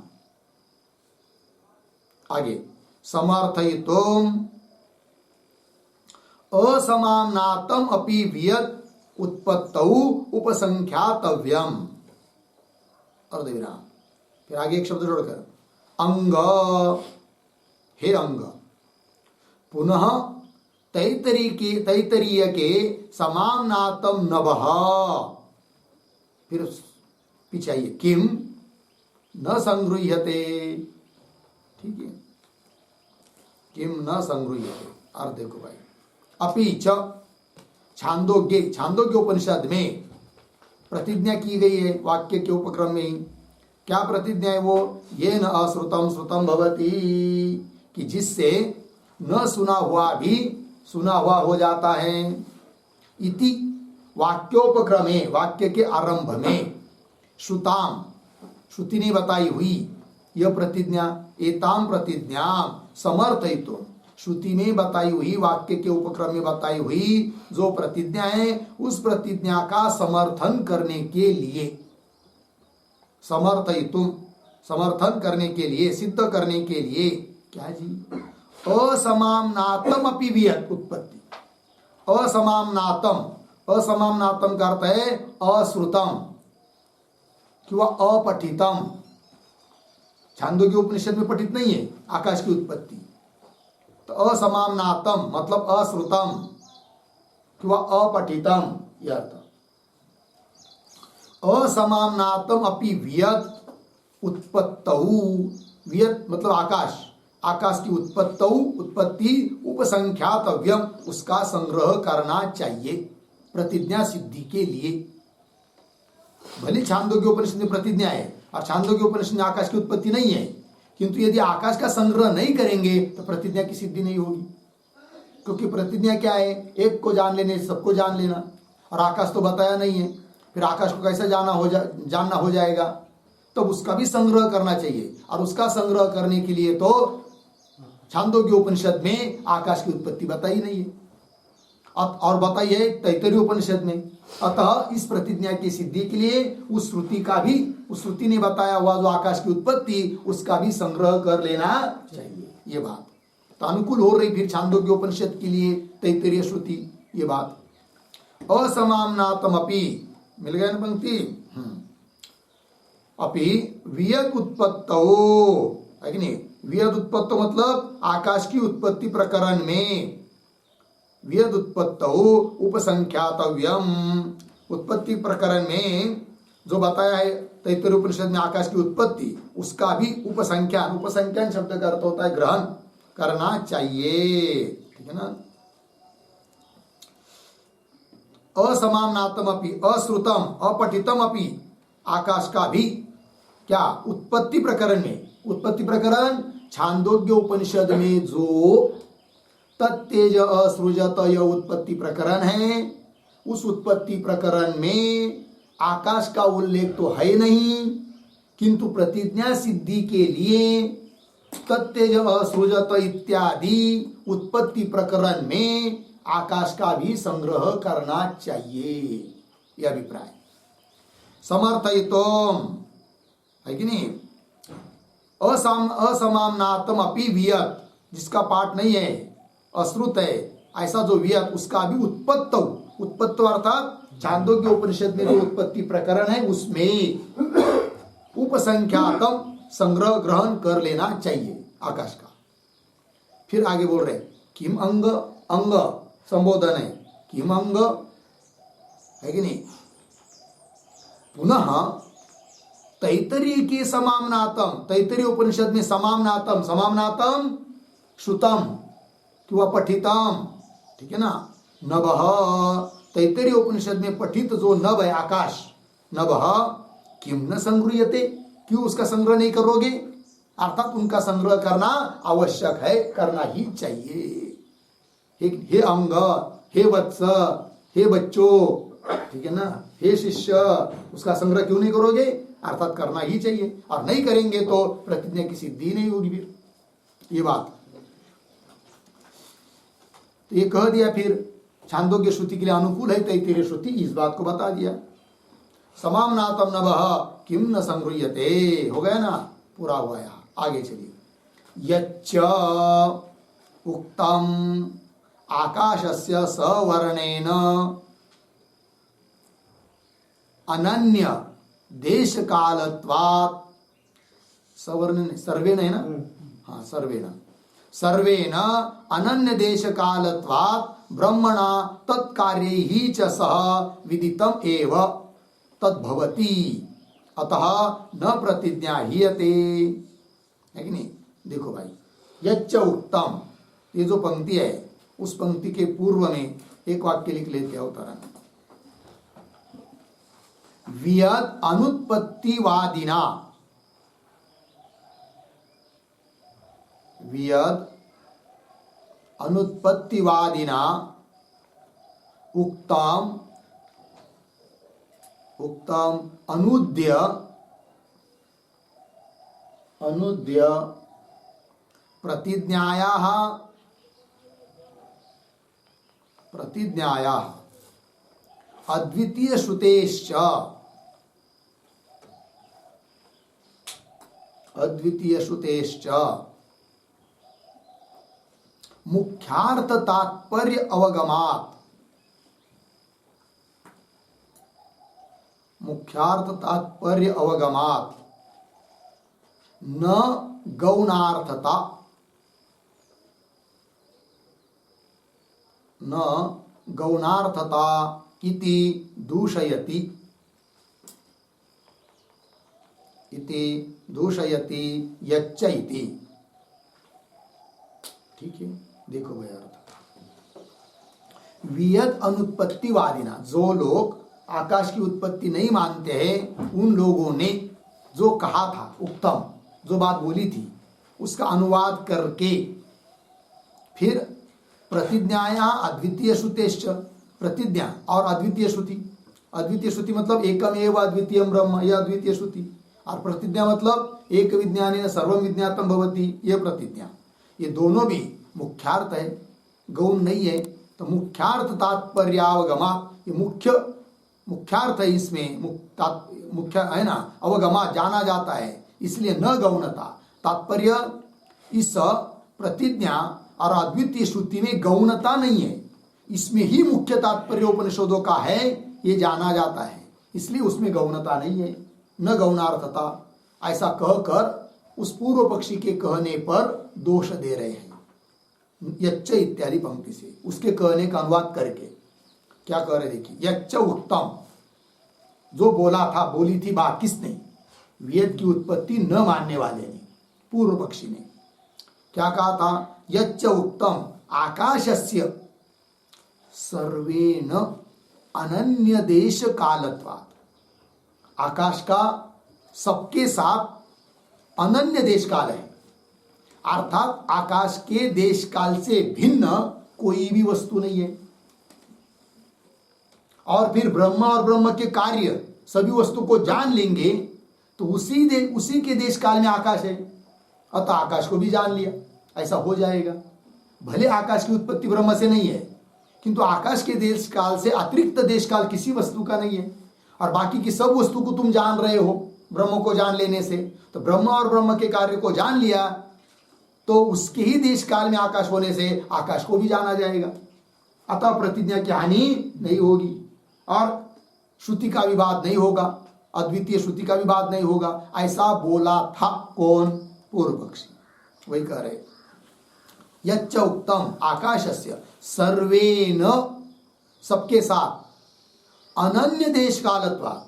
आगे समर्थयितुम असमाम्नातम अपि वियत उत्पत्तौ उपसंख्यातव्यम अर्धविराम, फिर आगे एक शब्द जोड़कर, अंग, हे अंग, पुनः तैतरीय के समाम्नातम नभः, फिर पीछे आइए, किम न संगृह्यते। ठीक है, किम न संगृह्यते, अर्थ देखो भाई, अपि च छांदोग्य उपनिषद में प्रतिज्ञा की गई है, वाक्य के उपक्रम में ही क्या प्रतिज्ञा है वो, ये न अश्रुतम श्रुतम भवति, कि जिससे न सुना हुआ भी सुना हुआ हो जाता है, इति वाक्योपक्रमे, वाक्य के आरंभ में, श्रुताम, श्रुति ने बताई हुई यह प्रतिज्ञा, एताम प्रतिज्ञा समर्थयितुम, श्रुति में बताई हुई, वाक्य के उपक्रम में बताई हुई जो प्रतिज्ञा है, उस प्रतिज्ञा का समर्थन करने के लिए, समर्थयितुम, समर्थन करने के लिए, सिद्ध करने के लिए, क्या जी, असमाम्नातम अपि वियत उत्पत्ति, असमाम्नातम, असमाम्नातम का अर्थ है अश्रुतम किंवा अपठितम, छांदोग्य उपनिषद में पठित नहीं है आकाश की उत्पत्ति, तो असमाम्नातम मतलब अश्रुतम किंवा अपठितम, यह अर्थ, असमाम्नातम अपि वियत उत्पत्तौ, वियत मतलब आकाश, आकाश की उत्पत्ति उपसंख्यातव्यम, उसका संग्रह करना चाहिए प्रतिज्ञा सिद्धि के लिए। भले छांदोग्य उपनिषद में प्रतिज्ञा है और छांदोग्य उपनिषद में आकाश की उत्पत्ति नहीं है, किंतु यदि आकाश का संग्रह नहीं करेंगे तो प्रतिज्ञा की सिद्धि नहीं होगी, क्योंकि प्रतिज्ञा क्या है, एक को जान लेने सबको जान लेना, और आकाश तो बताया नहीं है, फिर आकाश को कैसे जानना हो जाएगा, तो उसका भी संग्रह करना चाहिए, और उसका संग्रह करने के लिए तो छांदोग्य उपनिषद में आकाश की उत्पत्ति बताई नहीं है, और बताइए तैत्तरीय उपनिषद में, अतः इस प्रतिज्ञा की सिद्धि के लिए उस श्रुति का भी, उस श्रुति ने बताया हुआ जो आकाश की उत्पत्ति, उसका भी संग्रह कर लेना चाहिए। ये बात तो अनुकूल हो रही फिर छांदोग्य उपनिषद के लिए तैत्तरीय श्रुति। ये बात असमामनातमपि, मिल गया ना पंक्ति, अपि वियद उत्पत्तो, है कि नहीं, वियद उत्पत्तो मतलब आकाश की उत्पत्ति प्रकरण में, वियद उत्पत्तो उपसंख्यातव्यम, उत्पत्ति प्रकरण में जो बताया है तैत्तरीय उपनिषद में आकाश की उत्पत्ति, उसका भी उपसंख्यान, उपसंख्यान शब्द का अर्थ होता है ग्रहण करना चाहिए, ठीक है ना। असमामनातम अपि, अश्रुतम अपठितम अपि, आकाश का भी क्या उत्पत्ति प्रकरण में, उत्पत्ति प्रकरण छांदोग्य उपनिषद में जो तत्तेज असृजत यह उत्पत्ति प्रकरण है, उस उत्पत्ति प्रकरण में आकाश का उल्लेख तो है नहीं, किंतु प्रतिज्ञा सिद्धि के लिए तत्तेज असृजत इत्यादि उत्पत्ति प्रकरण में आकाश का भी संग्रह करना चाहिए, यह अभिप्राय। समर्थयितुम, है कि नहीं, असमामनातम अपि वियत, जिसका पाठ नहीं है, अश्रुत है, ऐसा जो वियत, उसका भी उत्पत्तो, उत्पत्तो अर्थात छांदोग्य उपनिषद में जो उत्पत्ति प्रकरण है उसमें उपसंख्यातम संग्रह ग्रहण कर लेना चाहिए आकाश का। फिर आगे बोल रहे किम अंग, अंग संबोधन है, किम अंग, है कि नहीं। पुनः तैत्तरीय के समामनातम, तैत्तरीय उपनिषद में समामनातम, समामनातम श्रुतम किंवा पठितम, ठीक है ना। नभः, तैत्तरीय उपनिषद में पठित जो नभ है आकाश, नभः किम न संगृह्यते, क्यों उसका संग्रह नहीं करोगे, अर्थात उनका संग्रह करना आवश्यक है, करना ही चाहिए। हे अंग, हे वत्स, हे बच्चों, ठीक है ना, हे शिष्य, उसका संग्रह क्यों नहीं करोगे, अर्थात करना ही चाहिए, और नहीं करेंगे तो प्रतिज्ञा की सिद्धि नहीं होगी। फिर ये बात तो ये कह दिया, फिर छांदोग्य श्रुति के लिए अनुकूल है तैत्तरीय श्रुति, इस बात को बता दिया। समामनातम नभः किम न संगृह्यते, हो गया ना, पूरा हुआ। यहाँ आगे चलिए, यच्च उक्तम आकाशस्य सवर्णेन अनन्य देश कालत्वात्, सवर्ण सर्वेण है ना, हाँ सर्वेण, सर्वेण अनन्य देश कालत्वात् ब्रह्मणा तत्कार्यैः च सह विदितम एव तद्भवति, अतः न प्रतिज्ञा हीयते, है कि नहीं। देखो भाई, यच्च उक्तम, ये जो पंक्ति है उस पंक्ति के पूर्व में एक वाक्य लिख लेते हैं अवतरण, वियद अनुत्पत्तिवादिना, वियद अनुत्पत्तिवादिना उक्तम, उक्तम अनुद्य, अनुद्य प्रतिज्ञायाः, प्रतिज्ञायाः अद्वितीय श्रुतेश्च, अद्वितीय श्रुतेश्च मुख्यार्थ तात्पर्य अवगमात्, मुख्यार्थ तात्पर्य अवगमात् न गौणार्थता, न गौणार्थता इति दूषयति, इति दूषयति यच्च इति, ठीक है। देखो भाई अर्थ, वियद अनुत्पत्तिवादिना, जो लोग आकाश की उत्पत्ति नहीं मानते हैं, उन लोगों ने जो कहा था, उक्तम जो बात बोली थी, उसका अनुवाद करके फिर प्रतिज्ञाया अद्वितीय श्रुतेश्च, प्रतिज्ञा और अद्वितीय श्रुति, अद्वितीय श्रुति मतलब एकम एव अद्वितीयम ब्रह्म, यह अद्वितीय श्रुति, और प्रतिज्ञा मतलब एक विज्ञानेन सर्वम विज्ञातम भवति, यह प्रतिज्ञा। ये दोनों भी मुख्यार्थ है, गौण नहीं है, तो मुख्यार्थ तात्पर्यावगमा, ये मुख्यार्थ है, इसमें मुख्य है ना, अवगमा जाना जाता है, इसलिए न गौणता। तात्पर्य इस प्रतिज्ञा और अद्वितीय श्रुति में गौणता नहीं है, इसमें ही मुख्य तात्पर्य उपनिषदों का है, ये जाना जाता है, इसलिए उसमें गौणता नहीं है, न गौणार्थता। ऐसा कहकर उस पूर्व पक्षी के कहने पर दोष दे रहे हैं। यच्च इत्यादि पंक्ति से उसके कहने का अनुवाद करके क्या कह रहे, देखिए, यच्च उत्तम, जो बोला था, बोली थी बात किसने, वेद की उत्पत्ति न मानने वाले ने, पूर्व पक्षी ने क्या कहा था, यच्च उत्तम आकाशस्य सर्वेन अनन्य देश कालत्वात्, आकाश का सबके साथ अनन्य देश काल है, अर्थात आकाश के देश काल से भिन्न कोई भी वस्तु नहीं है। और फिर ब्रह्म और ब्रह्म के कार्य सभी वस्तु को जान लेंगे तो उसी के देश काल में आकाश है, अतः आकाश को भी जान लिया, ऐसा हो जाएगा। भले आकाश की उत्पत्ति ब्रह्म से नहीं है, किंतु आकाश के देश काल से अतिरिक्त देश काल किसी वस्तु का नहीं है, और बाकी की सब वस्तु को तुम जान रहे हो ब्रह्म को जान लेने से, तो ब्रह्म और ब्रह्म के कार्य को जान लिया तो उसके ही देश काल में आकाश होने से आकाश को भी जाना जाएगा, अतः प्रतिज्ञा की हानि नहीं होगी और श्रुति का विवाद नहीं होगा, अद्वितीय श्रुति का विवाद नहीं होगा। ऐसा बोला था कौन, पूर्व पक्षी, वही कह रहे, यच्च उत्तम आकाशस्य सर्वेन, सबके साथ, अनन्य देश कालत्वा,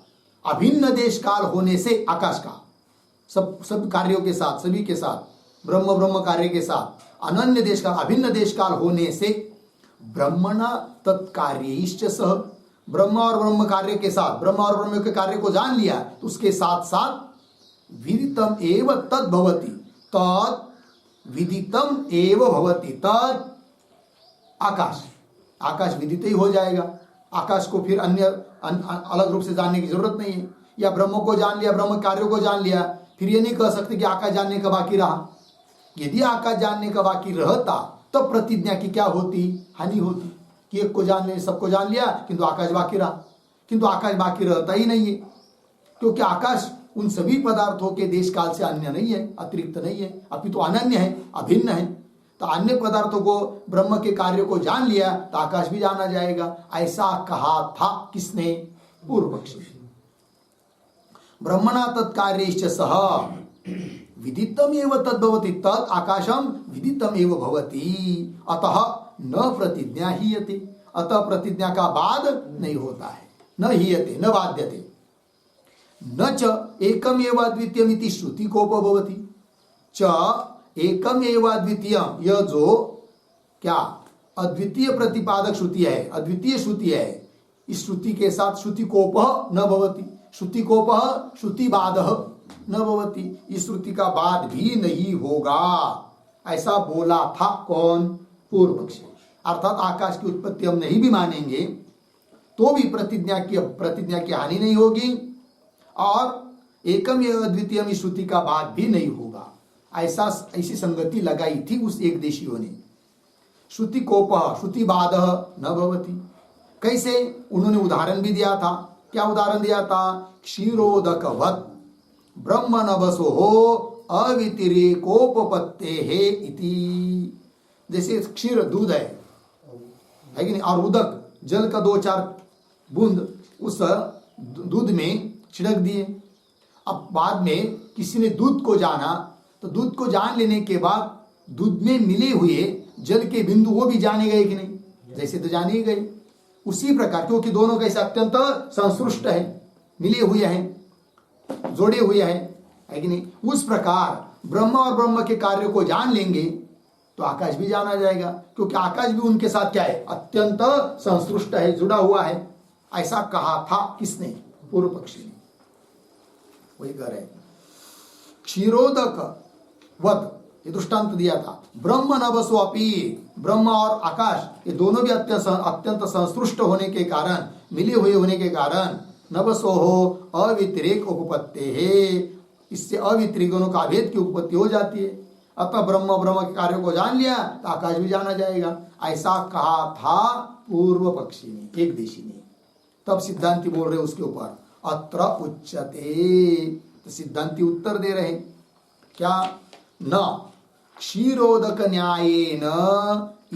अभिन्न देश काल होने से आकाश का, सब कार्यों के साथ, सभी के साथ, ब्रह्म कार्य के साथ अनन्य देश काल, अभिन्न देश काल होने से, ब्रह्मणा तत्कार्यैश्च सह, ब्रह्म और ब्रह्म कार्य के साथ, ब्रह्म और ब्रह्म के कार्य को जान लिया तो उसके साथ साथ विदितम एव तद भवति, तद विदितम एव भवति, तद आकाश विदित ही हो जाएगा। आकाश को फिर अन्य अलग रूप से जानने की जरूरत नहीं है, या ब्रह्म को जान लिया, ब्रह्म कार्यों को जान लिया, फिर ये नहीं कह सकते कि आकाश जानने का बाकी रहा। यदि आकाश जानने का बाकी रहता तब तो प्रतिज्ञा की क्या होती, हानि होती, कि एक को जान ले, सबको जान लिया, किंतु आकाश बाकी रहा, किंतु आकाश बाकी रहता ही नहीं है, क्योंकि आकाश उन सभी पदार्थों के देश काल से अन्य नहीं है, अतिरिक्त नहीं है, अपितु अनन्य है, अभिन्न है। तो अन्य पदार्थों को, ब्रह्म के कार्य को जान लिया तो आकाश भी जाना जाएगा, ऐसा कहा था किसने, पूर्व पक्षी। ब्रह्मणा तत्कार्यैश्च सह विदितम एव तद्भवति, तद आकाशम विदितम एव भवति, अतः न प्रतिज्ञा हीयते, अतः प्रतिज्ञा का बाद नहीं होता है, न हीयते न बाध्यते, न च एकम एव अद्वितीयम इति श्रुति कोपो भवति, च एकम एव अद्वितीयम, यह जो क्या अद्वितीय प्रतिपादक श्रुति है, अद्वितीय श्रुति है, इस श्रुति के साथ श्रुति कोपः न भवति, श्रुति कोपः श्रुति बाधः न भवति, इस श्रुति का बाद भी नहीं होगा, ऐसा बोला था कौन, पूर्व पक्षी। अर्थात आकाश की उत्पत्ति हम नहीं भी मानेंगे तो भी प्रतिज्ञा की हानि नहीं होगी, और एकम एव अद्वितीयम इस श्रुति का बाद भी नहीं होगा, ऐसी संगति लगाई थी उस एक देशियों ने। श्रुति कोपः श्रुति बाधः न भवति, कैसे, उन्होंने उदाहरण भी दिया था। क्या उदाहरण दिया था, क्षीरोदकवत् ब्रह्म नभसो अवितिरेकोपपत्ते है इति, जैसे क्षीर दूध है कि नहीं, और उदक जल का 2-4 बूंद उस दूध में छिड़क दिए, अब बाद में किसी ने दूध को जाना, तो दूध को जान लेने के बाद दूध में मिले हुए जल के बिंदु वो भी जाने गए कि नहीं, जैसे तो जाने ही गए, उसी प्रकार, क्योंकि दोनों कैसे अत्यंत संश्लिष्ट है, मिले हुए हैं, जोड़े हुए हैं, है कि नहीं, उस प्रकार ब्रह्म और ब्रह्म के कार्य को जान लेंगे तो आकाश भी जाना जाएगा, क्योंकि आकाश भी उनके साथ क्या है, अत्यंत संश्लिष्ट है, जुड़ा हुआ है, ऐसा कहा था किसने, पूर्व पक्षी ने, वही कह रहे। क्षीरोदक वध ये दृष्टांत दिया था, ब्रह्म नभसो अपि, ब्रह्म और आकाश ये दोनों भी अत्यंत संश्लिष्ट होने के कारण, मिले हुए होने के कारण, नभसो अवितिरेक उपपत्ति है, इससे अवितिरेक दोनों का भेद की उपपत्ति हो जाती है। अतः ब्रह्म ब्रह्म के कार्य को जान लिया तो आकाश भी जाना जाएगा। ऐसा कहा था पूर्व पक्षी ने, एक देशी ने। तब सिद्धांती बोल रहे उसके ऊपर अत्र उच्यते, तो सिद्धांती उत्तर दे रहे क्या, न क्षीरोदक न्यायेन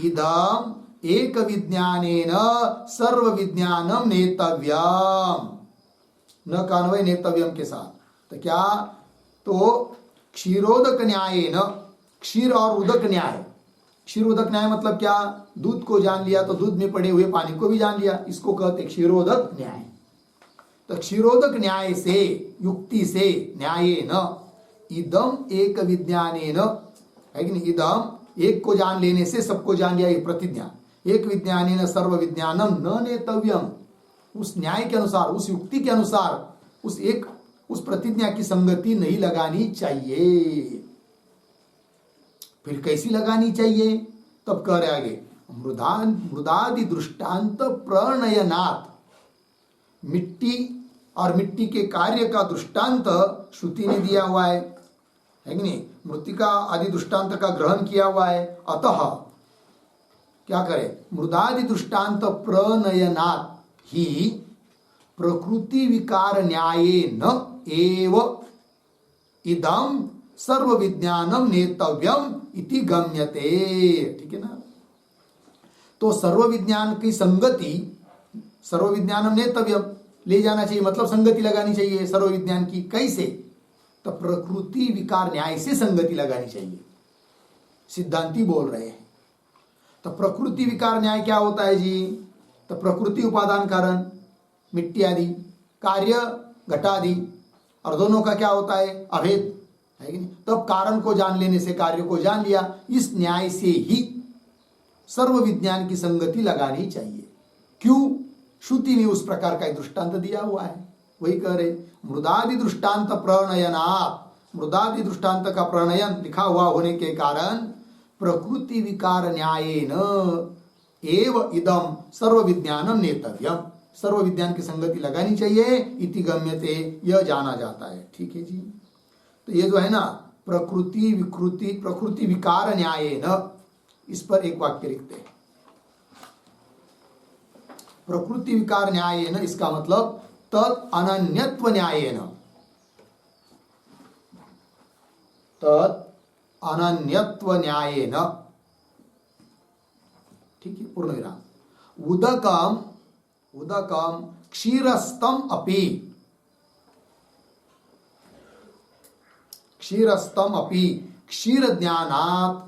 इदम एक विज्ञानेन सर्व विज्ञानम नेतव्यम, न कान्वय नेतव्यम के साथ। तो क्या, तो क्षीरोदक न्यायेन, क्षीर और उदक न्याय, क्षीर उदक न्याय मतलब क्या, दूध को जान लिया तो दूध में पड़े हुए पानी को भी जान लिया, इसको कहते क्षीरोदक न्याय। तो क्षीरोदक न्याय से, युक्ति से, न्यायेन इदम एक विज्ञानेन, है कि नहीं, इदम एक को जान लेने से सबको जान लिया, ये प्रतिज्ञा। एक विज्ञानेन सर्व विज्ञानम न नेतव्यम, उस न्याय के अनुसार, उस युक्ति के अनुसार उस प्रतिज्ञा की संगति नहीं लगानी चाहिए। फिर कैसी लगानी चाहिए, तब कह रहे आगे, मृदादि दृष्टांत प्रणयनात्, मिट्टी और मिट्टी के कार्य का दृष्टांत श्रुति ने दिया हुआ है कि नहीं, मृतिका आदि दृष्टांत का ग्रहण किया हुआ है। अतः क्या करे, मृदादि दृष्टांत प्रणयनात् ही प्रकृति विकार न्यायेन एव इदम सर्व विज्ञानम नेतव्यम इति गम्यते। ठीक है ना, तो सर्व विज्ञान की संगति, सर्व विज्ञानम नेतव्यम ले जाना चाहिए, मतलब संगति लगानी चाहिए सर्व विज्ञान की। कैसे, तो प्रकृति विकार न्याय से संगति लगानी चाहिए, सिद्धांती बोल रहे हैं। तो प्रकृति विकार न्याय क्या होता है जी, तो प्रकृति उपादान कारण मिट्टी आदि, कार्य घटादि, और दोनों का क्या होता है, अभेद, है कि नहीं। तब कारण को जान लेने से कार्य को जान लिया, इस न्याय से ही सर्व विज्ञान की संगति लगानी चाहिए। क्यों, श्रुति ने उस प्रकार का दृष्टांत दिया हुआ है। वही कह रहे, मृदादि दृष्टांत प्रणयनात्, मृदादि दृष्टांत का प्रणयन लिखा हुआ होने के कारण प्रकृति विकार न्यायेन एव इदम सर्व विज्ञानम नेतव्यम, सर्व विज्ञान की संगति लगानी चाहिए, इति गम्यते, यह जाना जाता है। ठीक है जी, तो ये जो है ना प्रकृति विकृति, प्रकृति विकार न्यायेन, इस पर एक वाक्य लिखते हैं, प्रकृति विकार न्यायेन, इसका मतलब तत् अनन्यत्व न्यायेन, तत् अनन्यत्व न्यायेन। ठीक है, पूर्ण विराम। उदकम, उदकम क्षीरस्तम अपि, क्षीरस्तम अपि क्षीर ज्ञानात्,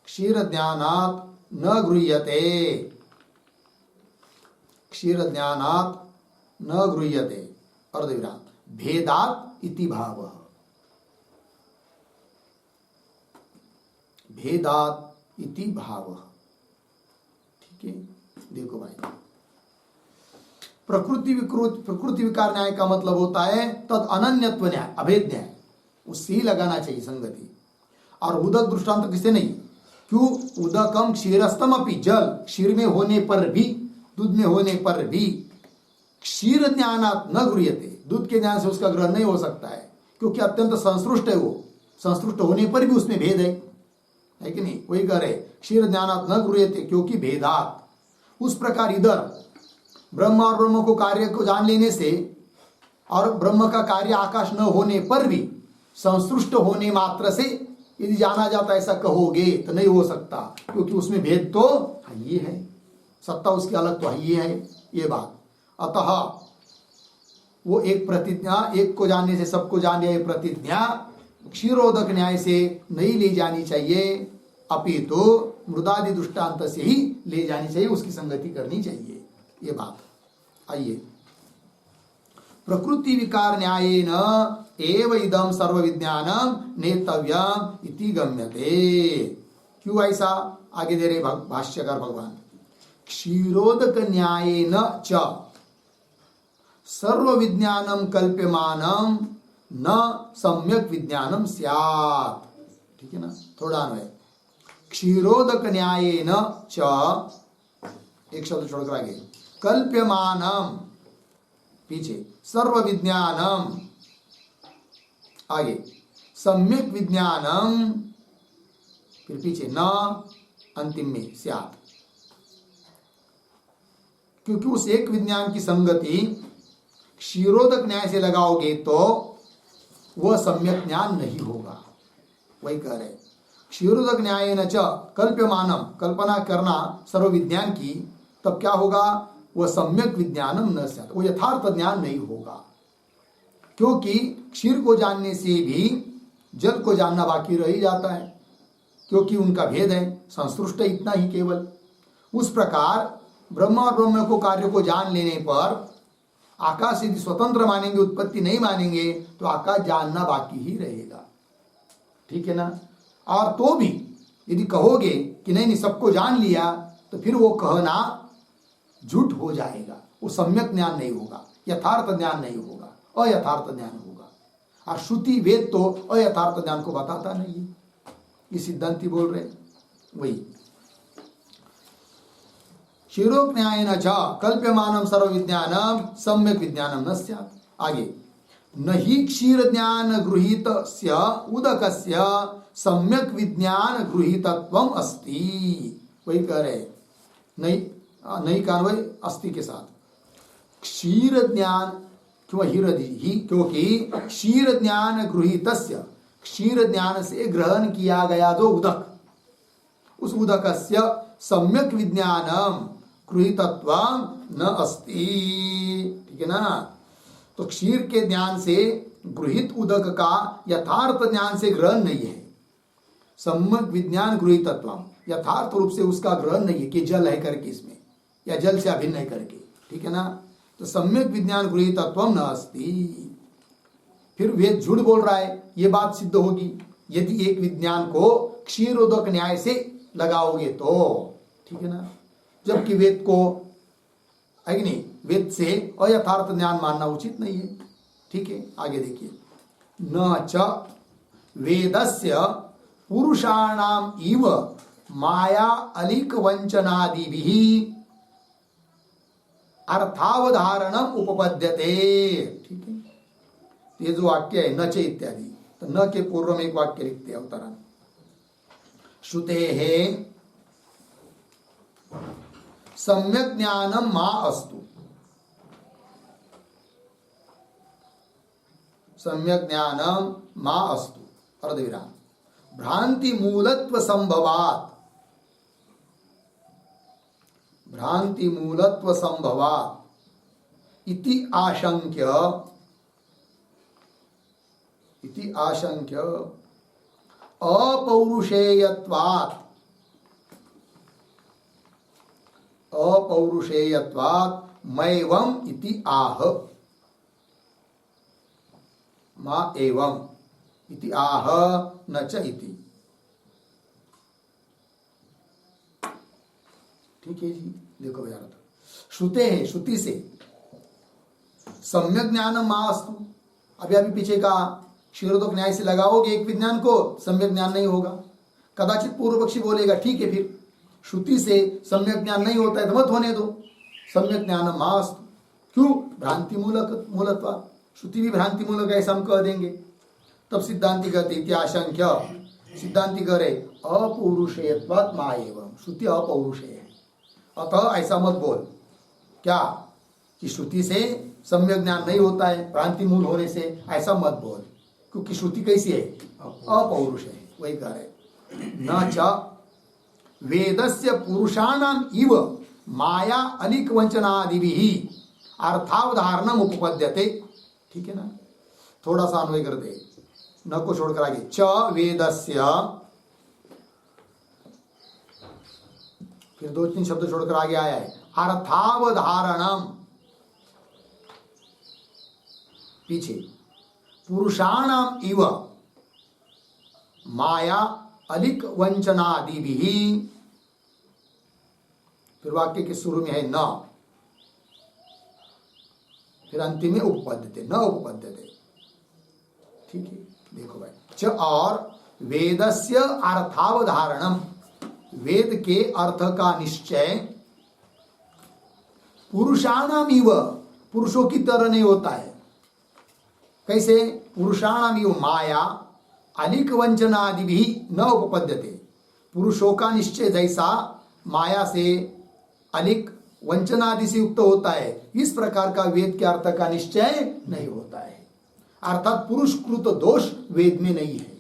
क्षीर ज्ञानात् न गृह्यते, क्षीर ज्ञानात् न गृह्यते, अर्धविराम, भेदात् इति भावः, भेदात् इति भावः। ठीक है, देखो भाई, प्रकृति विकृत, प्रकृति विकार न्याय का मतलब होता है तद अनन्यत्व न्याय, अभेद न्याय, उससे ही लगाना चाहिए संगति। और उदक दृष्टांत किसे नहीं, क्यों, उदकम क्षीरस्तम अपि, जल क्षीर में होने पर भी, दूध में होने पर भी, क्षीर ज्ञानात् न गृह्यते, दूध के ज्ञान से उसका ग्रहण नहीं हो सकता है, क्योंकि अत्यंत संश्रुष्ट है वो, संश्रुष्ट होने पर भी उसमें भेद है कि नहीं। वही कह रहे, क्षीर ज्ञानात् न गृह्यते क्योंकि भेदात्। उस प्रकार इधर ब्रह्म और ब्रह्म को कार्य को जान लेने से, और ब्रह्म का कार्य आकाश न होने पर भी संश्रुष्ट होने मात्र से यदि जाना जाता, ऐसा कहोगे तो नहीं हो सकता, क्योंकि उसमें भेद तो ये है, सत्ता उसकी अलग तो ये है, ये बात। अतः वो एक प्रतिज्ञा, एक को जानने से सबको जान लिया, ये प्रतिज्ञा क्षीरोदक न्याय से नहीं ले जानी चाहिए, अपितु मृदादि दृष्टांत से ही ले जानी चाहिए, उसकी संगति करनी चाहिए, ये बात। आइए, प्रकृति विकार न्यायेन एव इदम सर्व विज्ञानम नेतव्यम इति गम्यते। क्यों ऐसा, आगे दे रहे भाष्यकार भगवान, क्षीरोदक न्यायेन च सर्व विज्ञानम कल्प्यमानम न सम्यक विज्ञानम स्यात्। ठीक है ना, थोड़ा अन्वय, क्षीरोदक न्यायेन च, एक शब्द छोड़कर आगे, कल्प्यमानम, पीछे सर्व विज्ञानम, आगे सम्यक विज्ञानम, फिर पीछे न अंतिम में स्यात्, क्योंकि उस एक विज्ञान की संगति क्षीरोदक न्याय से लगाओगे तो वह सम्यक ज्ञान नहीं होगा। वही कह रहे क्षीरोदक न्याय न च कल्प्यमानम, कल्पना करना सर्व विज्ञान की, तब क्या होगा, वह सम्यक विज्ञानम न स्यात्, वो यथार्थ ज्ञान नहीं होगा। क्योंकि क्षीर को जानने से भी जल को जानना बाकी रह ही जाता है, क्योंकि उनका भेद है, संसृष्ट इतना ही केवल। उस प्रकार ब्रह्म और ब्रह्म को कार्य को जान लेने पर आकाश यदि स्वतंत्र मानेंगे, उत्पत्ति नहीं मानेंगे, तो आकाश जानना बाकी ही रहेगा। ठीक है ना। और तो भी यदि कहोगे कि नहीं नहीं सबको जान लिया, तो फिर वो कहना झूठ हो जाएगा, वो सम्यक ज्ञान नहीं होगा, यथार्थ ज्ञान नहीं होगा, अयथार्थ ज्ञान होगा। और श्रुति वेद तो अयथार्थ ज्ञान को बताता नहीं है, ये सिद्धांति बोल रहे। वही क्षीरोज्ञायेन च कल्प्यमानम सर्व विज्ञानम सम्यक विज्ञानम न स्यात्। आगे न ही क्षीर ज्ञान गृहीतस्य उदकस्य सम्यक विज्ञान गृहीतत्वम अस्ति। वही कह रहे नहीं कान्वय अस्ति के साथ क्षीर ज्ञान, क्यों ही, क्योंकि क्षीर ज्ञान गृहीतस्य, क्षीर ज्ञान से ग्रहण किया गया जो उदक, उस उदकस्य सम्यक विज्ञानम गृहीतत्वम न अस्ति। ठीक है ना। तो क्षीर के ज्ञान से गृहित उदक का यथार्थ ज्ञान से ग्रहण नहीं है। सम्यक विज्ञान गृहीतत्वम, यथार्थ रूप से उसका ग्रहण नहीं है कि जल है करके इसमें, या जल से अभिन्न है करके। ठीक है ना। तो सम्यक विज्ञान गृहीतत्वम न अस्ति। फिर वेद झूठ बोल रहा है, ये बात सिद्ध होगी यदि एक विज्ञान को क्षीरोदक न्याय से लगाओगे तो। ठीक है ना। जबकि वेद को है कि नहीं, वेद से अयथार्थ ज्ञान मानना उचित नहीं है। ठीक है। आगे देखिए न च वेदस्य पुरुषाणाम इव माया अलिक वंचनादिभिः अर्थावधारणम उपपद्यते। ठीक है। ये जो वाक्य है न च इत्यादि, तो न के पूर्व में एक वाक्य लिखते हैं अवतरण, श्रुतेः सम्यक ज्ञानम मा अस्तु, सम्यक ज्ञानम मा अस्तु अर्धविराम भ्रांति मूलत्व संभवात्, भ्रांति मूलत्व संभवात् इति आशंक्य, इति आशंक्य अपौरुषेयत्वात्, अपौरुषेयत्वात् मैवम इति आह, मा एवं इति आह न च इति। ठीक है जी। देखो यार, श्रुते है, श्रुति से सम्यक ज्ञान मास्तु, अभी अभी पीछे का क्षीरोदक न्याय से लगाओगे एक विज्ञान को, सम्यक ज्ञान नहीं होगा। कदाचित पूर्व पक्षी बोलेगा ठीक है, फिर श्रुति से सम्यक ज्ञान नहीं होता है तो मत होने दो, सम्यक ज्ञान मास्तु। क्यों? भ्रांति मूलत्वा, श्रुति भी भ्रांति मूलक ऐसा हम कह देंगे। तब सिद्धांति कहते इत्याशंख्य, सिद्धांति कह रहे अपौरुषेयत्वात् मा एवं, श्रुति अपौरुषेय है, अतः ऐसा मत बोल क्या कि श्रुति से सम्यक ज्ञान नहीं होता है भ्रांति मूल होने से, ऐसा मत बोल, क्योंकि श्रुति कैसी है? अपौरुष है। वही कह रहे न च वेदस्य पुरुषाणाम इव माया अलिक वंचनादिभिः अर्थावधारणम उपपद्यते। ठीक है ना। थोड़ा सा अन्वय कर दे, न को छोड़कर आगे च वेदस्य, फिर दो तीन शब्द छोड़कर आगे आया है अर्थावधारणम, पीछे पुरुषाणाम इव माया अलिक वंचनादिभिः, फिर वाक्य के शुरू में है न, फिर अंतिम में उपपद्यते, न उपपद्यते। ठीक है। देखो भाई, च और वेदस्य अर्थावधारणम, वेद के अर्थ का निश्चय पुरुषाणाम इव, पुरुषों की तरह नहीं होता है। कैसे? पुरुषाणाम इव माया अलिक वंचनादि भी न उपपद्यते। पुरुषों का निश्चय जैसा माया से अलिक वंचनादि से युक्त होता है, इस प्रकार का वेद के अर्थ का निश्चय नहीं होता है। अर्थात पुरुषकृत दोष वेद में नहीं है।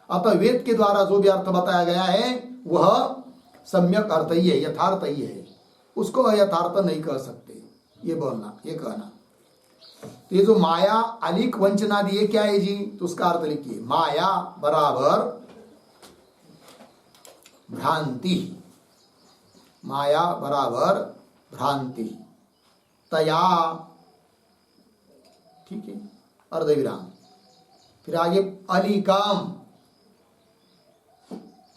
अतः वेद के द्वारा जो भी अर्थ बताया गया है वह सम्यक अर्थ ही है, यथार्थ ही है, उसको अयथार्थ नहीं कह सकते। ये बोलना, ये कहना। तो ये जो माया अलिक वंचनादि, ये क्या है जी? तो उसका अर्थ लिखिए, माया बराबर भ्रांति, माया बराबर भ्रांति, तया, ठीक है, अर्धविराम। फिर आगे अलिकम,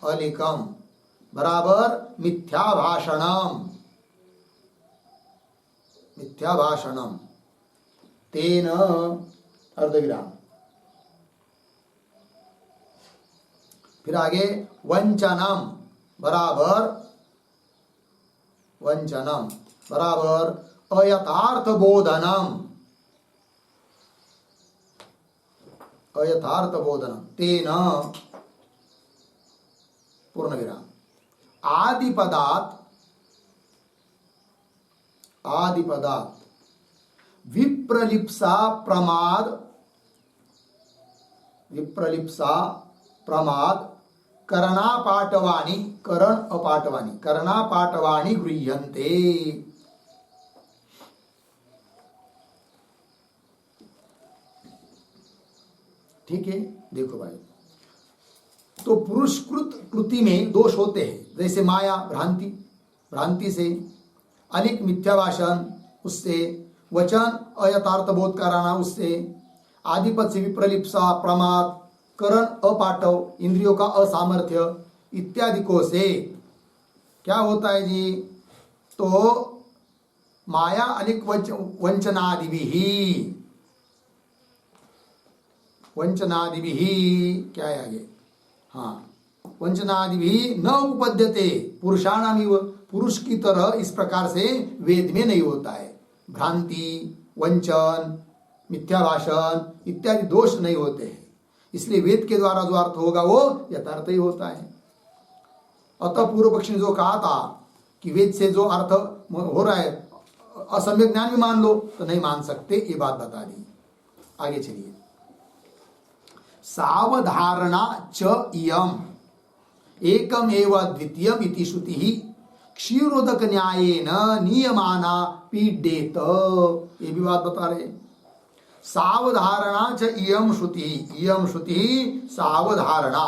अलिकम बराबर मिथ्या भाषणम, मिथ्या भाषणम, तेन अर्धविराम। फिर आगे वंचनम बराबर, वंचनम बराबर अयथार्थ बोधनम, अयथार्थ बोधनम, तेन पूर्ण विराम। आदिपदात्, आदिपदात् विप्रलिप्सा प्रमाद, विप्रलिप्सा प्रमाद करणापाटवाणी, करण अपाटवाणी, करणापाटवाणी गृह्यन्ते। ठीक है, देखो भाई, तो पुरुषकृत कृति में दोष होते हैं, जैसे माया भ्रांति, भ्रांति से, अलिक मिथ्या भाषण उससे, वचन अयथार्थ बोध कराना उससे, आदिपद से विप्रलिप्सा प्रमाद, करण अपाटव, इंद्रियों का असामर्थ्य इत्यादि को से क्या होता है जी? तो माया अलिक वंचनादि भी, वंचनादि भी क्या है आगे? हाँ, वंचनादि भी न उपपद्यते पुरुषाणामिव, पुरुष की तरह इस प्रकार से वेद में नहीं होता है। भ्रांति, वंचन, मिथ्या भाषण इत्यादि दोष नहीं होते हैं, इसलिए वेद के द्वारा जो अर्थ होगा वो यथार्थ ही होता है। अतः पूर्व पक्षी ने जो कहा था कि वेद से जो अर्थ हो रहा है असम्यक ज्ञान भी मान लो, तो नहीं मान सकते, ये बात बता दी। आगे चलिए, सावधारणा च इयम एकमेव द्वितीयम इति श्रुति ही क्षीरोदक न्यायेन नियमाना पीडेत, ये भी बात बता रहे। सावधारणा च इयम श्रुति, इयम श्रुति सावधारणा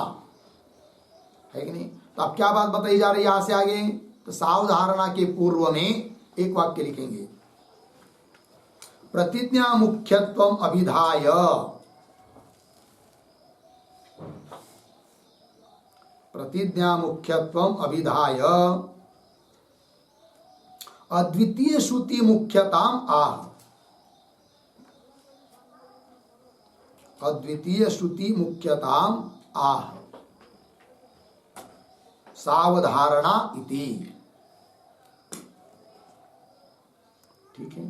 है कि नहीं? तो अब क्या बात बताई जा रही है यहां से आगे? तो सावधारणा के पूर्व में एक वाक्य लिखेंगे, प्रतिज्ञा मुख्यत्वम अभिधाय, प्रतिज्ञा मुख्यत्वम अभिधाय अद्वितीय श्रुति मुख्यताम आह, अद्वितीय श्रुति मुख्यताम आह सावधारणा इति। ठीक है,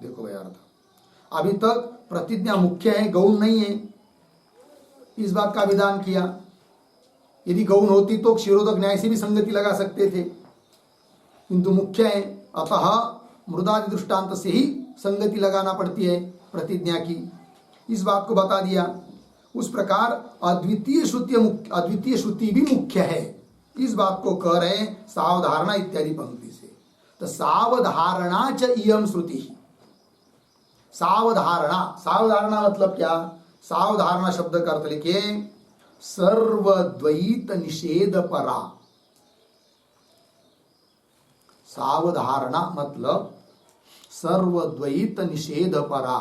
देखो भाई अर्थ, अभी तक प्रतिज्ञा मुख्य है, गौण नहीं है, इस बात का विधान किया। यदि गौण होती तो क्षीरोदक न्याय से भी संगति लगा सकते थे, किंतु मुख्य है, अतः मृदादि दृष्टांत से ही संगति लगाना पड़ती है प्रतिज्ञा की, इस बात को बता दिया। उस प्रकार अद्वितीय श्रुति, अद्वितीय श्रुति भी मुख्य है, इस बात को कह रहे हैं सावधारणा इत्यादि पंक्ति से। तो सावधारणा च इयम श्रुति, सावधारणा, सावधारणा मतलब क्या? सावधारणा शब्द का अर्थ लिखिए सर्वद्वैत निषेध परा, सावधारणा मतलब सर्वद्वैत निषेध परा,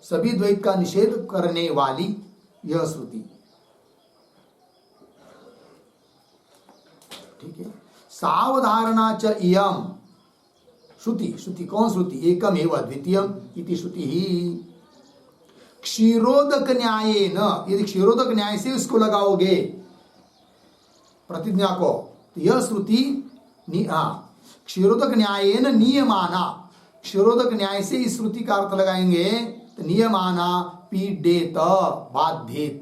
सभी द्वैत का निषेध करने वाली यह श्रुति। ठीक है, सावधारणा च इयम श्रुति, श्रुति कौन श्रुति? एकम एव द्वितीयम इति श्रुति ही क्षीरोदक न्यायेन, यदि क्षीरोदक न्याय से इसको लगाओगे प्रतिज्ञा को, तो यह श्रुति क्षीरोदक न्यायेन नियमाना, क्षीरोदक न्याय से इस श्रुति का अर्थ लगाएंगे नियमाना पीडेत बाध्येत,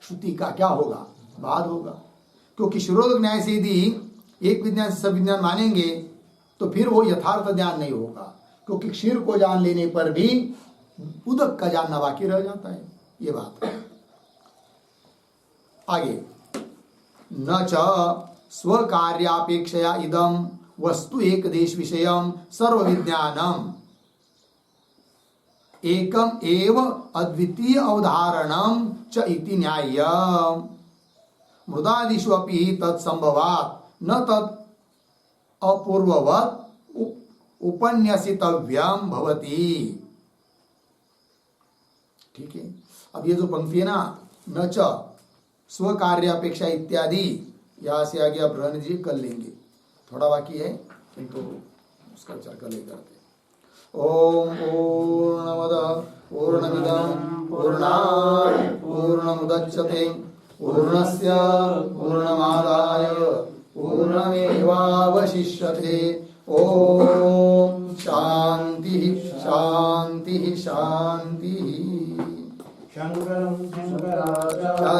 श्रुति का क्या होगा? बाद होगा। क्योंकि शिरोधक न्याय से यदि एक विज्ञान से सब विज्ञान मानेंगे तो फिर वो यथार्थ ज्ञान नहीं होगा, क्योंकि क्षीर को जान लेने पर भी उदक का जानना बाकी रह जाता है। ये बात है। आगे, न च स्वकार्यापेक्षया इदम वस्तु एक देश विषयम सर्व विज्ञानम एकम एव अद्वितीय अवधारणम च इति न्याय्यम् मृदादिषु अपि तत्संभवात् न तत् अपूर्ववत् उपन्यसितव्यम भवति। ठीक है। अब ये जो पंक्ति है ना, न च स्वकार्यापेक्षा इत्यादि, यहां से आगे आप रहने दीजिए, कर लेंगे, थोड़ा बाकी है किंतु उसका विचार कर लेकर। ओम पूर्णमदः पूर्णमिदं पूर्णात् पूर्णमुदच्यते पूर्णस्य पूर्णमादाय पूर्णमेवावशिष्यते। ओम शांति शांति शांति। शंकरं शंकराचार्य